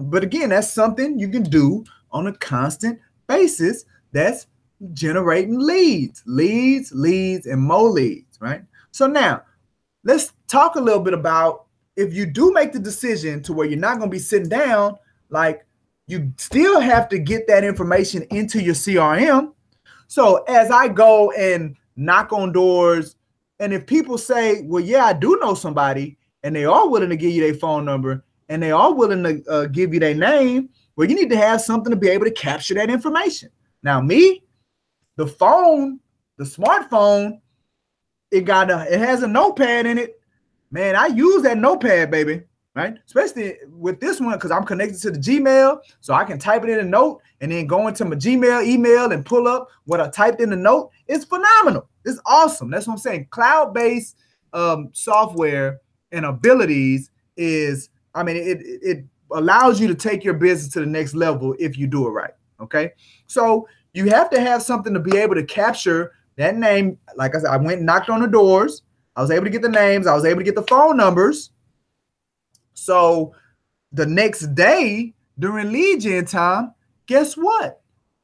but again, that's something you can do on a constant basis. That's generating leads, and more leads, right? So now let's talk a little bit about if you do make the decision to where you're not going to be sitting down, like you still have to get that information into your CRM. So as I go and knock on doors, and if people say, well, yeah, I do know somebody, and they are willing to give you their phone number, and they are willing to give you their name, well, you need to have something to be able to capture that information. Now, me, the smartphone, it has a notepad in it. Man, I use that notepad, baby, right? Especially with this one, because I'm connected to the Gmail, so I can type it in a note and then go into my Gmail email and pull up what I typed in the note. It's phenomenal. It's awesome. That's what I'm saying. Cloud-based software and abilities is, it allows you to take your business to the next level if you do it right, okay? So you have to have something to be able to capture that name. Like I said, I went and knocked on the doors. I was able to get the names. I was able to get the phone numbers. So the next day during lead gen time, guess what?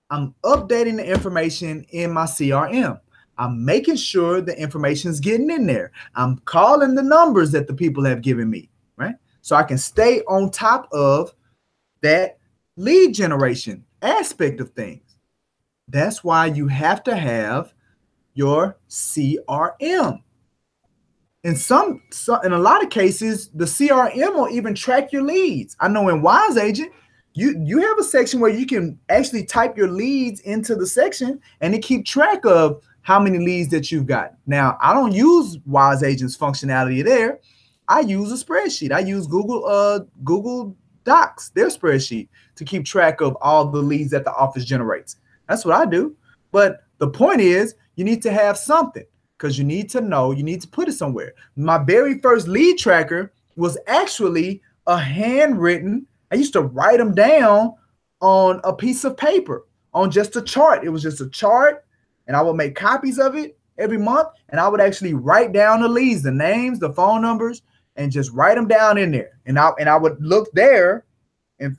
I'm updating the information in my CRM. I'm making sure the information is getting in there. I'm calling the numbers that the people have given me, right? So I can stay on top of that lead generation aspect of things. That's why you have to have your CRM. In a lot of cases, the CRM will even track your leads. I know in Wise Agent, you have a section where you can actually type your leads into the section and it keep track of how many leads that you've got. Now, I don't use Wise Agent's functionality there. I use a spreadsheet. I use Google Docs, their spreadsheet, to keep track of all the leads that the office generates. That's what I do. But the point is, you need to have something, because you need to know, you need to put it somewhere. My very first lead tracker was actually a handwritten, I used to write them down on a piece of paper, on just a chart. It was just a chart, and I would make copies of it every month, and I would actually write down the leads, the names, the phone numbers, and just write them down in there. And I would look there and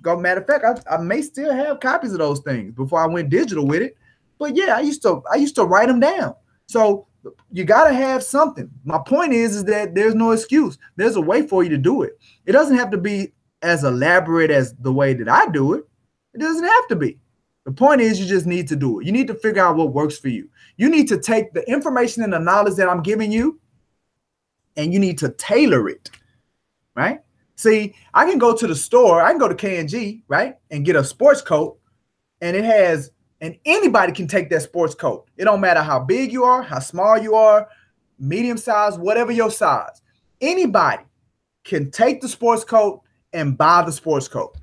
go, matter of fact, I may still have copies of those things before I went digital with it. But yeah, I used to write them down. So you got to have something. My point is that there's no excuse. There's a way for you to do it. It doesn't have to be as elaborate as the way that I do it. It doesn't have to be. The point is, you just need to do it. You need to figure out what works for you. You need to take the information and the knowledge that I'm giving you, and you need to tailor it, right? See, I can go to the store, I can go to K&G, right, and get a sports coat, and it has, and anybody can take that sports coat. It don't matter how big you are, how small you are, medium size, whatever your size. Anybody can take the sports coat and buy the sports coat.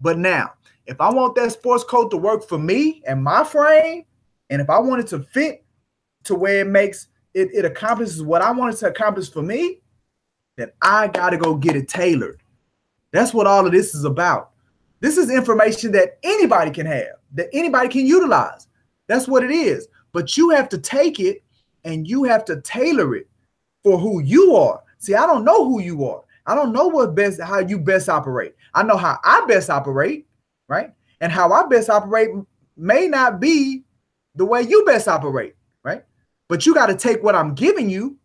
But now, if I want that sports coat to work for me and my frame, and if I want it to fit to where it accomplishes what I want it to accomplish for me, then I got to go get it tailored. That's what all of this is about. This is information that anybody can have, that anybody can utilize. That's what it is. But you have to take it and you have to tailor it for who you are. See, I don't know who you are. I don't know how you best operate. I know how I best operate, right? And how I best operate may not be the way you best operate, right? But you got to take what I'm giving you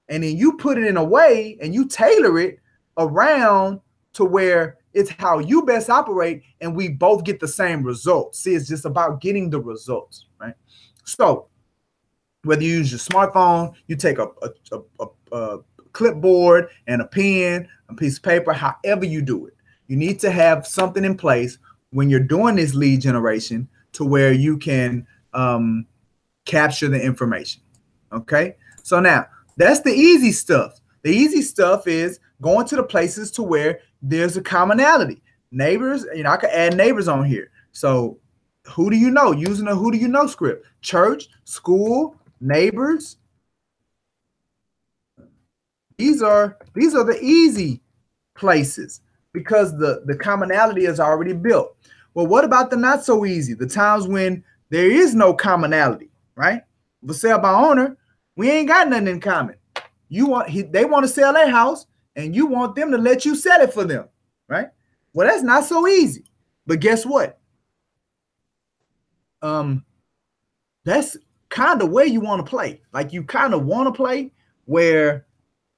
and then you put it in a way and you tailor it around to where it's how you best operate and we both get the same results. See, it's just about getting the results, right? So whether you use your smartphone, you take a clipboard and a pen, a piece of paper, however you do it, you need to have something in place when you're doing this lead generation to where you can capture the information. Okay. So now that's the easy stuff. The easy stuff is going to the places to where there's a commonality. Neighbors, I could add neighbors on here. So who do you know? Using a who do you know script. Church, school, neighbors. These are the easy places because the commonality is already built. Well, what about the not so easy? The times when there is no commonality, right? For sale by owner, we ain't got nothing in common. They want to sell their house and you want them to let you sell it for them, right? Well, that's not so easy. But guess what? That's kind of where you want to play. Like you kind of want to play where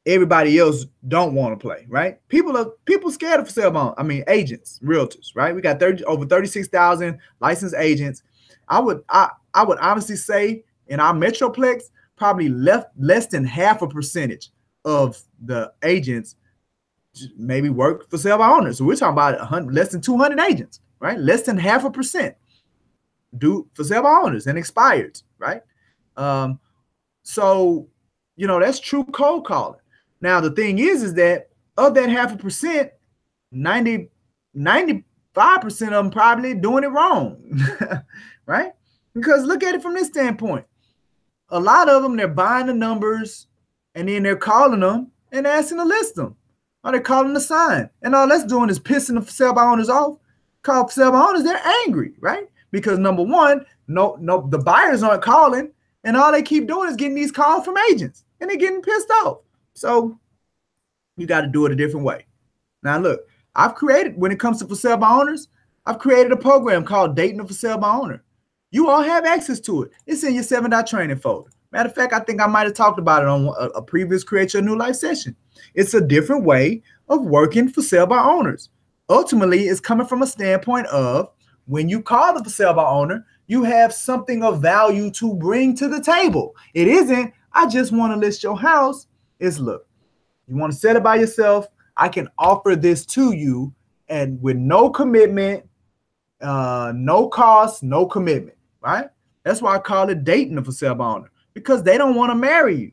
everybody else don't want to play, right? People scared of sale by, agents, realtors, right? We got over 36,000 licensed agents. I would honestly say in our metroplex, probably less than 0.5% of the agents maybe work for sale by owners. So we're talking about less than 200 agents, right? Less than 0.5% do for sale by owners and expireds, right? So, that's true cold calling. Now, the thing is that of that 0.5%, 95% of them probably doing it wrong, right? Because look at it from this standpoint. A lot of them, they're buying the numbers and then they're calling them and asking to list them. Or they're calling the sign. And all that's doing is pissing the sell by owners off. Call sell by owners, they're angry, right? Because number one, the buyers aren't calling and all they keep doing is getting these calls from agents and they're getting pissed off. So you got to do it a different way. Now, look, when it comes to for sale by owners, I've created a program called Dating a For Sale by Owner. You all have access to it. It's in your 7-Dot training folder. Matter of fact, I think I might have talked about it on a previous Create Your New Life session. It's a different way of working for sale by owners. Ultimately, it's coming from a standpoint of when you call the for sale by owner, you have something of value to bring to the table. It isn't, I just want to list your house. It's, look, you want to sell it by yourself. I can offer this to you, and with no commitment, no cost, no commitment, right? That's why I call it dating the for sale by owner, because they don't want to marry you.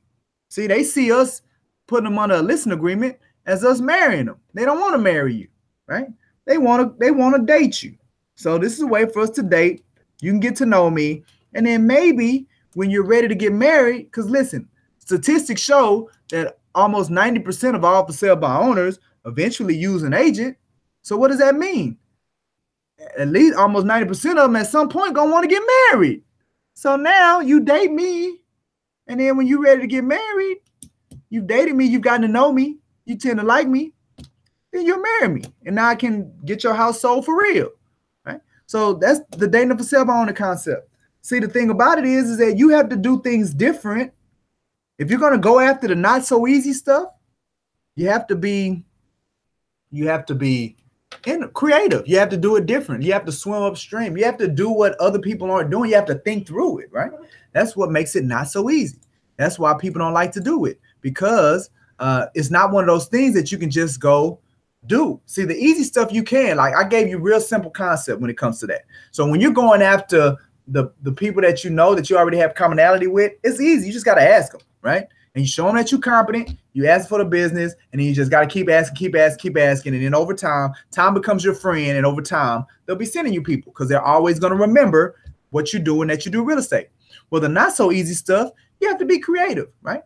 See, they see us putting them on a listing agreement as us marrying them. They don't want to marry you, right? They want to date you. So this is a way for us to date. You can get to know me, and then maybe when you're ready to get married, because listen, statistics show that almost 90% of all for sale by owners eventually use an agent. So what does that mean? At least almost 90% of them at some point gonna want to get married. So now you date me, and then when you're ready to get married, you've dated me, you've gotten to know me, you tend to like me, then you'll marry me. And now I can get your house sold for real. Right? So that's the dating for sale by owner concept. See, the thing about it is that you have to do things different. If you're gonna go after the not so easy stuff, you have to be creative. You have to do it different. You have to swim upstream. You have to do what other people aren't doing. You have to think through it, right? That's what makes it not so easy. That's why people don't like to do it, because it's not one of those things that you can just go do. See, the easy stuff you can, like I gave you real simple concept when it comes to that. So when you're going after the people that you know that you already have commonality with, it's easy. You just got to ask them, right? And you show them that you're competent, you ask for the business, and then you just got to keep asking. And then over time becomes your friend. And over time, they'll be sending you people because they're always going to remember what you do and that you do real estate. Well, the not so easy stuff, you have to be creative, right?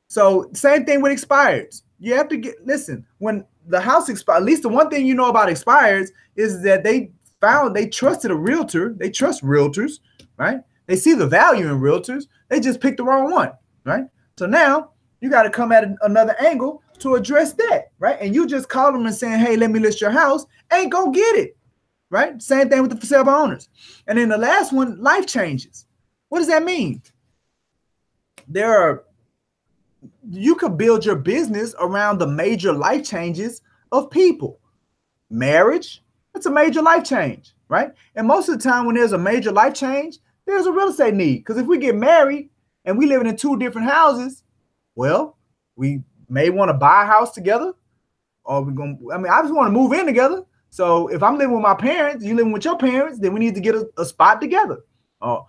So same thing with expireds. You have to listen, when the house expires, at least the one thing you know about expireds is that they trusted a realtor. They trust realtors, right? They see the value in realtors. They just picked the wrong one, right? So now you got to come at another angle to address that, right? And you just call them and saying, hey, let me list your house, ain't go get it, right? Same thing with the for sale by owners. And then the last one, life changes. What does that mean? You could build your business around the major life changes of people. Marriage, it's a major life change, right? And most of the time when there's a major life change, there's a real estate need. Because if we get married and we living in 2 different houses, well, we may want to buy a house together, or I just want to move in together. So if I'm living with my parents, you living with your parents, then we need to get a spot together. Or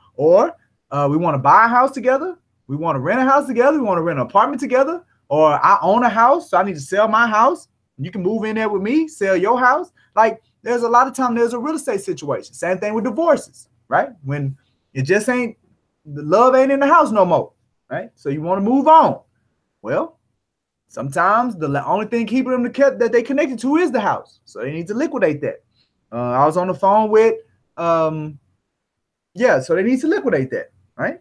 we want to buy a house together. We want to rent a house together. We want to rent an apartment together. Or I own a house, so I need to sell my house. You can move in there with me, sell your house. Like, there's a lot of time there's a real estate situation. Same thing with divorces, right? When it just ain't, the love ain't in the house no more, right? So you want to move on. Well, sometimes the only thing keeping them that they connected to is the house. So they need to liquidate that. I was on the phone with, so they need to liquidate that, right?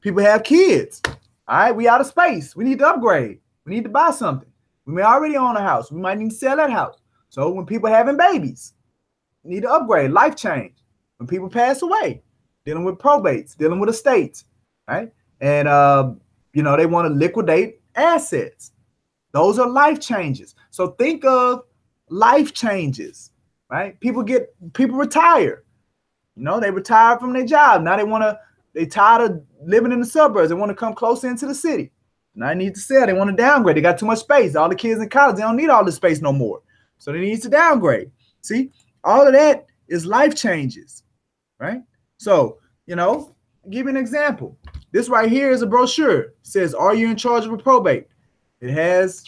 People have kids. All right, we out of space. We need to upgrade. We need to buy something. We may already own a house. We might need to sell that house. So when people having babies, need to upgrade, life change. When people pass away, dealing with probates, dealing with estates, right? And, they want to liquidate assets. Those are life changes. So think of life changes, right? People retire. They retire from their job. Now they tired of living in the suburbs. They want to come closer into the city. Now they need to sell. They want to downgrade. They got too much space. All the kids in college, they don't need all this space no more. So they need to downgrade. See, all of that is life changes, right? So, I'll give you an example. This right here is a brochure. It says, are you in charge of a probate? It has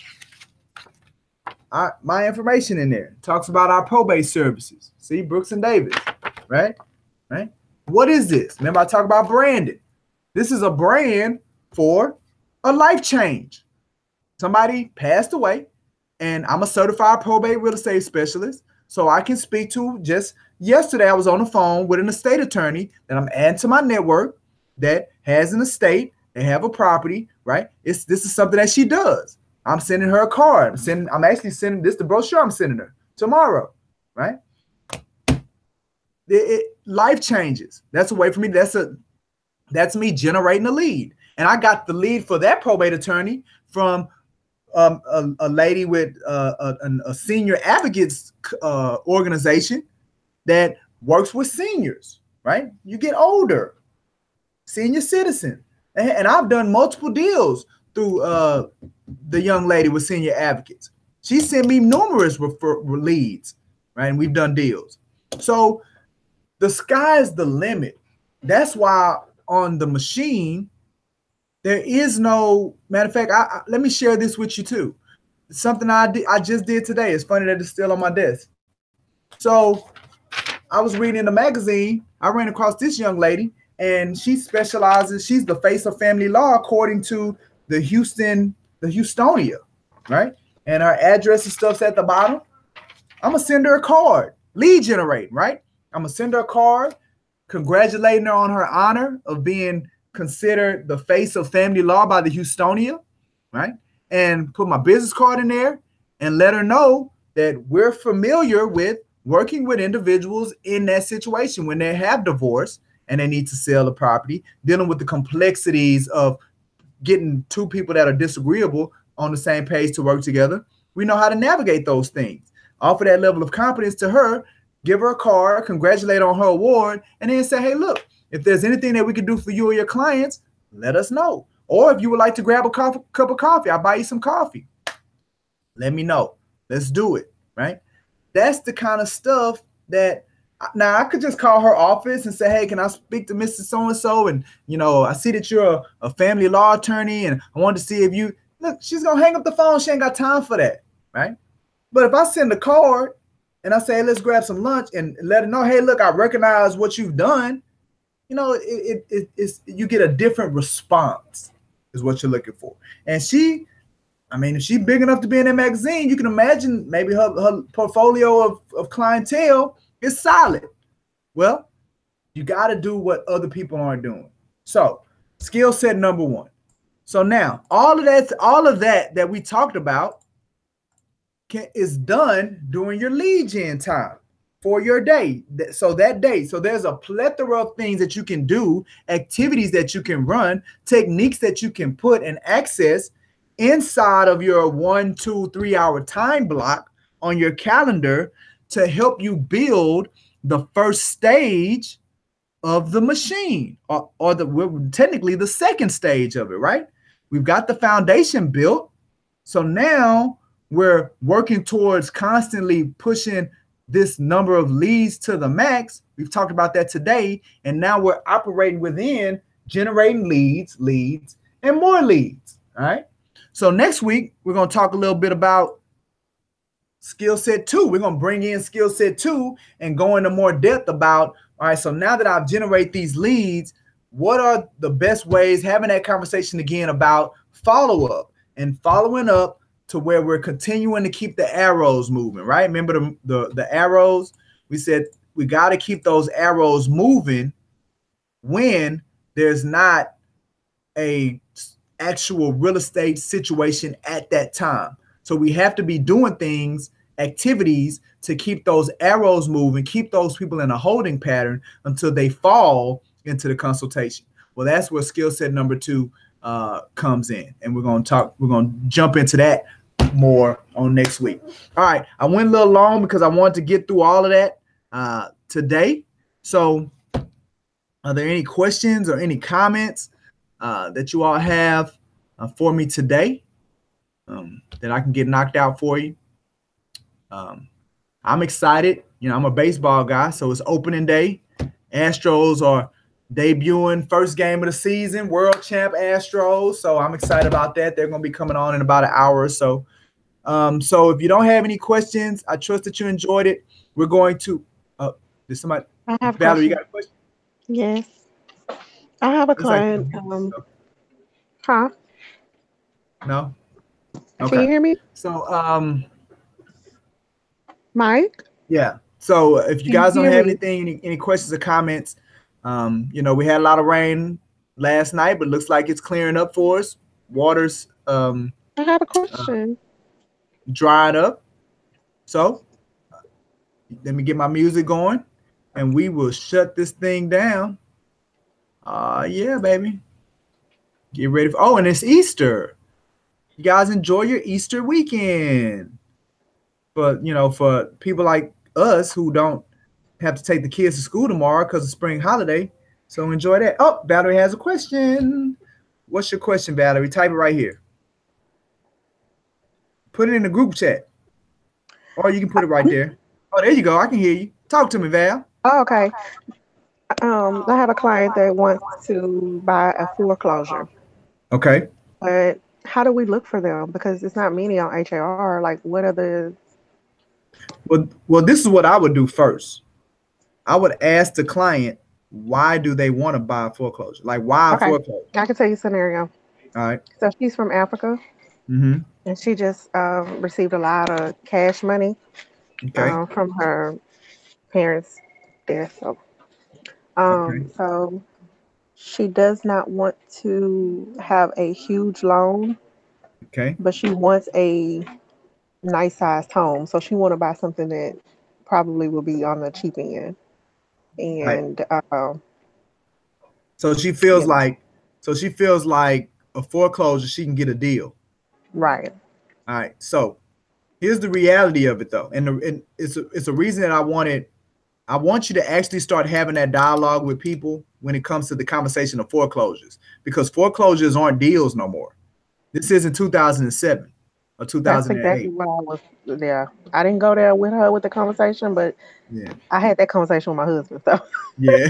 my information in there. It talks about our probate services. See, Brooks and Davis, right? Right? What is this? Remember I talked about branding. This is a brand for a life change. Somebody passed away, and I'm a certified probate real estate specialist. So I can speak to, just yesterday I was on the phone with an estate attorney that I'm adding to my network that has an estate. They have a property, right? This is something that she does. I'm sending her a card. I'm actually sending this, the brochure I'm sending her tomorrow, right? life changes. That's a way for me. That's me generating a lead. And I got the lead for that probate attorney from a lady with a senior advocates organization that works with seniors, right? You get older, senior citizen. And I've done multiple deals through the young lady with senior advocates. She sent me numerous leads, right? And we've done deals. So the sky is the limit. That's why on the machine, there is no, matter of fact, let me share this with you too. Something I just did today. It's funny that it's still on my desk. So I was reading in the magazine. I ran across this young lady, and she specializes. She's the face of family law according to the Houstonia, right? And her address and stuff's at the bottom. I'm gonna send her a card, lead generate, right? I'm gonna send her a card, congratulating her on her honor of being considered the face of family law by the Houstonia, right? And put my business card in there and let her know that we're familiar with working with individuals in that situation when they have divorce and they need to sell the property, dealing with the complexities of getting two people that are disagreeable on the same page to work together. We know how to navigate those things. Offer that level of confidence to her, give her a card, congratulate on her award, and then say, hey, look, if there's anything that we can do for you or your clients, let us know. Or if you would like to grab a cup of coffee, I'll buy you some coffee. Let me know. Let's do it, right? That's the kind of stuff that, now I could just call her office and say, hey, can I speak to Mrs. So-and-so? And, you know, I see that you're a family law attorney and I wanted to see if you, look, she's going to hang up the phone. She ain't got time for that, right? But if I send a card and I say, hey, let's grab some lunch and let her know, hey, look, I recognize what you've done, you know, it's you get a different response is what you're looking for. And she, I mean, if she's big enough to be in that magazine, you can imagine maybe her portfolio of clientele is solid. Well, you got to do what other people aren't doing. So skill set number one. So now all of that we talked about is done during your lead gen time for your day. So there's a plethora of things that you can do, activities that you can run, techniques that you can put and access inside of your 1, 2, 3 hour time block on your calendar to help you build the first stage of the machine, or technically the second stage of it, right? We've got the foundation built. So now we're working towards constantly pushing this number of leads to the max. We've talked about that today. And now we're operating within generating leads, and more leads. All right. So next week, we're going to talk a little bit about skill set 2. We're going to bring in skill set 2 and go into more depth about, all right, so now that I've generated these leads, what are the best ways, having that conversation again about follow-up and following up to where we're continuing to keep the arrows moving, right? Remember the arrows? We said we got to keep those arrows moving when there's not a actual real estate situation at that time. So we have to be doing things, activities to keep those arrows moving, keep those people in a holding pattern until they fall into the consultation. Well, that's where skill set number 2 comes in. And we're going to jump into that more on next week. All right. I went a little long because I wanted to get through all of that today. So are there any questions or any comments that you all have for me today that I can get knocked out for you? I'm excited. You know, I'm a baseball guy, so it's opening day. Astros are debuting first game of the season, world champ Astros. So I'm excited about that. They're going to be coming on in about an hour or so. So if you don't have any questions, I trust that you enjoyed it. We're going to did somebody? I have Valerie, you a got a question? Yes. I have a It's like, client. Huh? no? Can you Okay. hear me? So Mike? yeah. So if you Can you guys don't hear have me? anything, any questions or comments, you know, we had a lot of rain last night, but looks like it's clearing up for us. Water's I have a question. drying up. So let me get my music going. and we will shut this thing down. Yeah, baby. Get ready for. Oh, and it's Easter. You guys enjoy your Easter weekend. But for people like us who don't have to take the kids to school tomorrow because of spring holiday, so enjoy that. Oh, Valerie has a question. What's your question, Valerie? Type it right here. Put it in the group chat, or you can put it right there. Oh, there you go. I can hear you. Talk to me, Val. Oh, okay. I have a client that wants to buy a foreclosure, Okay. but how do we look for them? Because it's not many on HAR. Like, what are the? Well, this is what I would do first. I would ask the client, why do they want to buy a foreclosure? Like, why a Okay, foreclosure? I can tell you a scenario. All right. So she's from Africa, Mm-hmm. and she just received a lot of cash money Okay. from her parents' death. Okay. So she does not want to have a huge loan, Okay. but she wants a nice sized home. So she want to buy something that probably will be on the cheap end. Right. And So she feels yeah, like, a foreclosure, she can get a deal. right. All right. So here's the reality of it, though, and it's a reason that I want you to actually start having that dialogue with people when it comes to the conversation of foreclosures, because foreclosures aren't deals no more. This isn't 2007 or That's exactly 2008. what I was. Yeah, I didn't go there with her with the conversation, but Yeah. I had that conversation with my husband. So Yeah.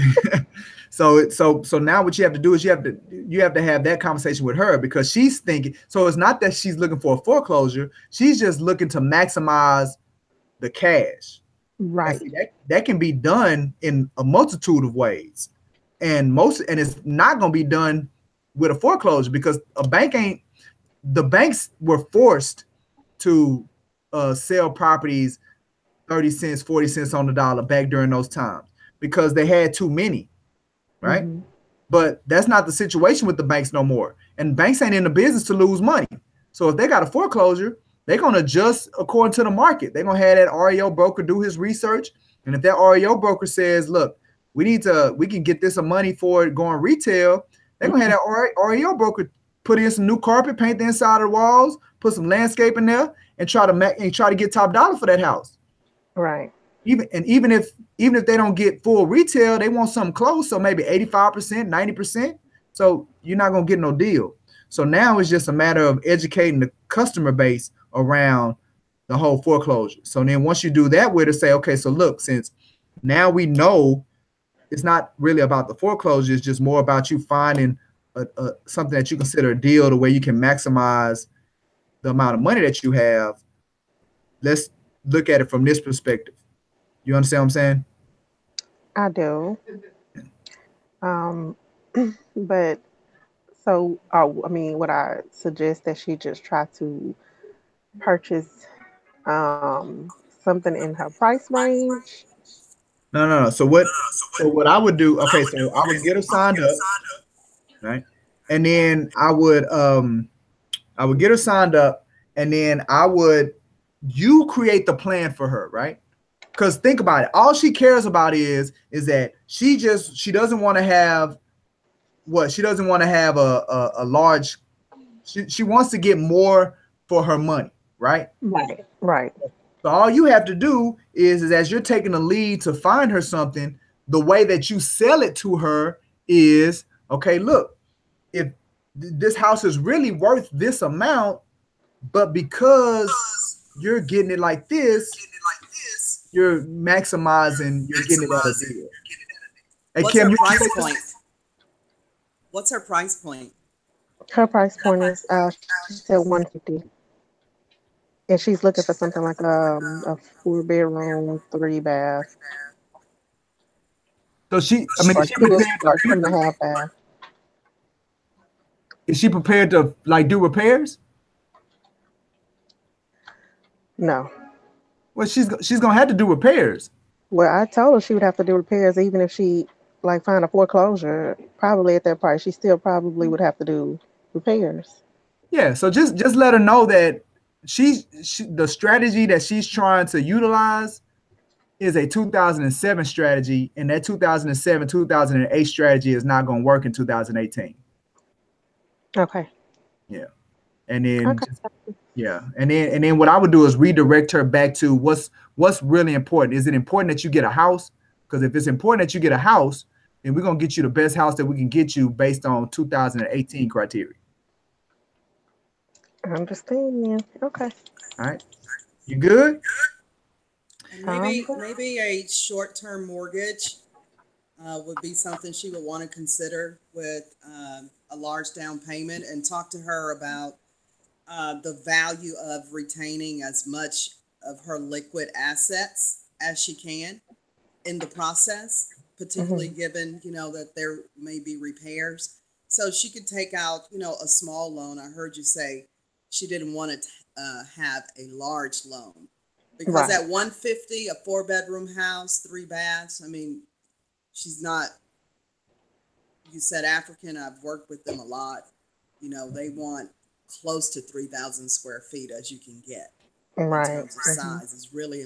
So now what you have to do is you have to have that conversation with her, because she's thinking, so it's not that she's looking for a foreclosure, she's just looking to maximize the cash. And right, see, that can be done in a multitude of ways. And it's not going to be done with a foreclosure, because the banks were forced to sell properties 30 cents, 40 cents on the dollar back during those times, because they had too many, right? hmm, But that's not the situation with the banks no more. And banks ain't in the business to lose money. So if they got a foreclosure, they're going to adjust according to the market. They're going to have that REO broker do his research. And if that REO broker says, look, we can get this some money for it going retail, they're going to have that REO broker put in some new carpet, paint the inside of the walls, put some landscape in there, and try to get top dollar for that house. right. Even if they don't get full retail, they want something close, so maybe 85%, 90%. So you're not gonna get no deal. So now it's just a matter of educating the customer base around the whole foreclosure. So then once you do that, to say, okay, so look, since now we know it's not really about the foreclosure, it's just more about you finding something that you consider a deal, the way you can maximize the amount of money that you have. Let's look at it from this perspective. You understand what I'm saying? I do. Um, but so I mean, would I suggest that she just try to purchase um something in her price range? No. So what I would do, okay, so I would get her signed up, right? And then I would get her signed up, and then you create the plan for her, right? Because think about it. All she cares about is that she doesn't want to have she doesn't want to have a large, she wants to get more for her money, right? Right, right. So all you have to do is as you're taking the lead to find her something, the way that you sell it to her is, okay, look, if this house is really worth this amount, but because you're getting it like this, you're maximizing, you're getting it at a deal. Hey, What's Kim, her price point? What's her price point? Her price point is she said 150. And she's looking for something like a 4 bedroom, 3 bath, so I mean, or two or 2.5 bath. is she prepared to like do repairs? No. Well, she's gonna have to do repairs. Well, I told her she would have to do repairs even if she like find a foreclosure. Probably at that price, she still probably would have to do repairs. Yeah, so just let her know that the strategy that she's trying to utilize is a 2007 strategy, and that 2007, 2008 strategy is not going to work in 2018. Okay. Yeah. And then Okay. just, yeah. And then what I would do is redirect her back to what's really important. Is it important that you get a house? Because if it's important that you get a house, then we're going to get you the best house that we can get you based on 2018 criteria. I understand, yeah. Okay. All right. You good? And Sounds maybe good. maybe a short-term mortgage would be something she would want to consider with a large down payment, and talk to her about the value of retaining as much of her liquid assets as she can in the process, particularly Hmm. given, that there may be repairs. So she could take out, a small loan. I heard you say she didn't want to have a large loan because Right. at 150, a four-bedroom house, three baths. I mean, she's not. You said African. I've worked with them a lot. They want close to 3,000 square feet as you can get in Right. terms of Hmm. size. Is really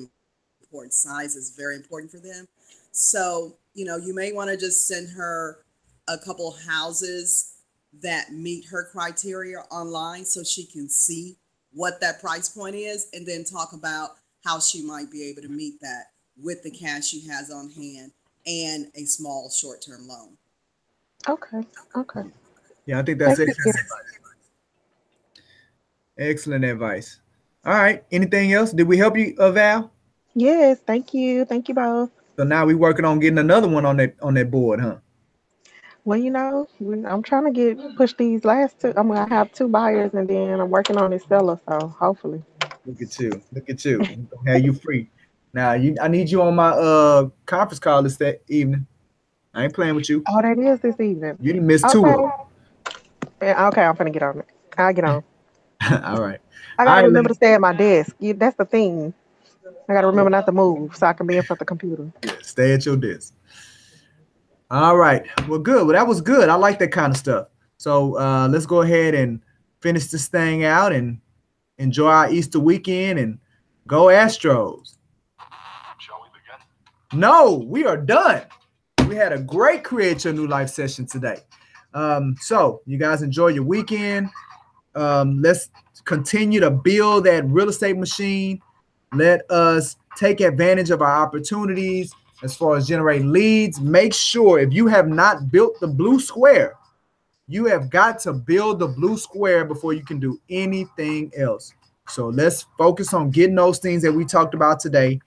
important. Size is very important for them. So, you may want to just send her a couple houses that meet her criteria online so she can see what that price point is, and then talk about how she might be able to meet that with the cash she has on hand and a small short-term loan. Okay. Okay. Yeah, I think that's Thank you. excellent advice. Excellent advice. All right. Anything else? Did we help you, Val? Yes, thank you. Thank you both. So now we working on getting another one on that board, huh? Well, I'm trying to push these last two. I'm gonna have two buyers, and then I'm working on this seller. So hopefully. Look at you. Look at you. We gonna have you free. Now I need you on my conference call this that evening. I ain't playing with you. Oh, that is this evening. You didn't miss two Okay. of them. Yeah, okay, I'm gonna get on it. I'll get on. All right. I All gotta right, remember to ladies. stay at my desk. That's the thing. I gotta remember not to move so I can be in front of the computer. Yeah, stay at your desk. All right. Well, good. Well, that was good. I like that kind of stuff. So let's go ahead and finish this thing out and enjoy our Easter weekend and go Astros. Shall we begin? No, we are done. We had a great Create Your New Life session today. So you guys enjoy your weekend. Let's continue to build that real estate machine. Let us take advantage of our opportunities as far as generating leads. Make sure if you have not built the blue square, you have got to build the blue square before you can do anything else. So let's focus on getting those things that we talked about today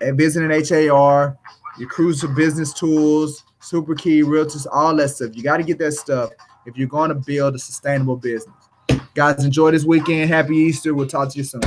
at visiting HAR, your cruiser business tools, super key realtors, all that stuff. You got to get that stuff if you're going to build a sustainable business. Guys, enjoy this weekend. Happy Easter. We'll talk to you soon.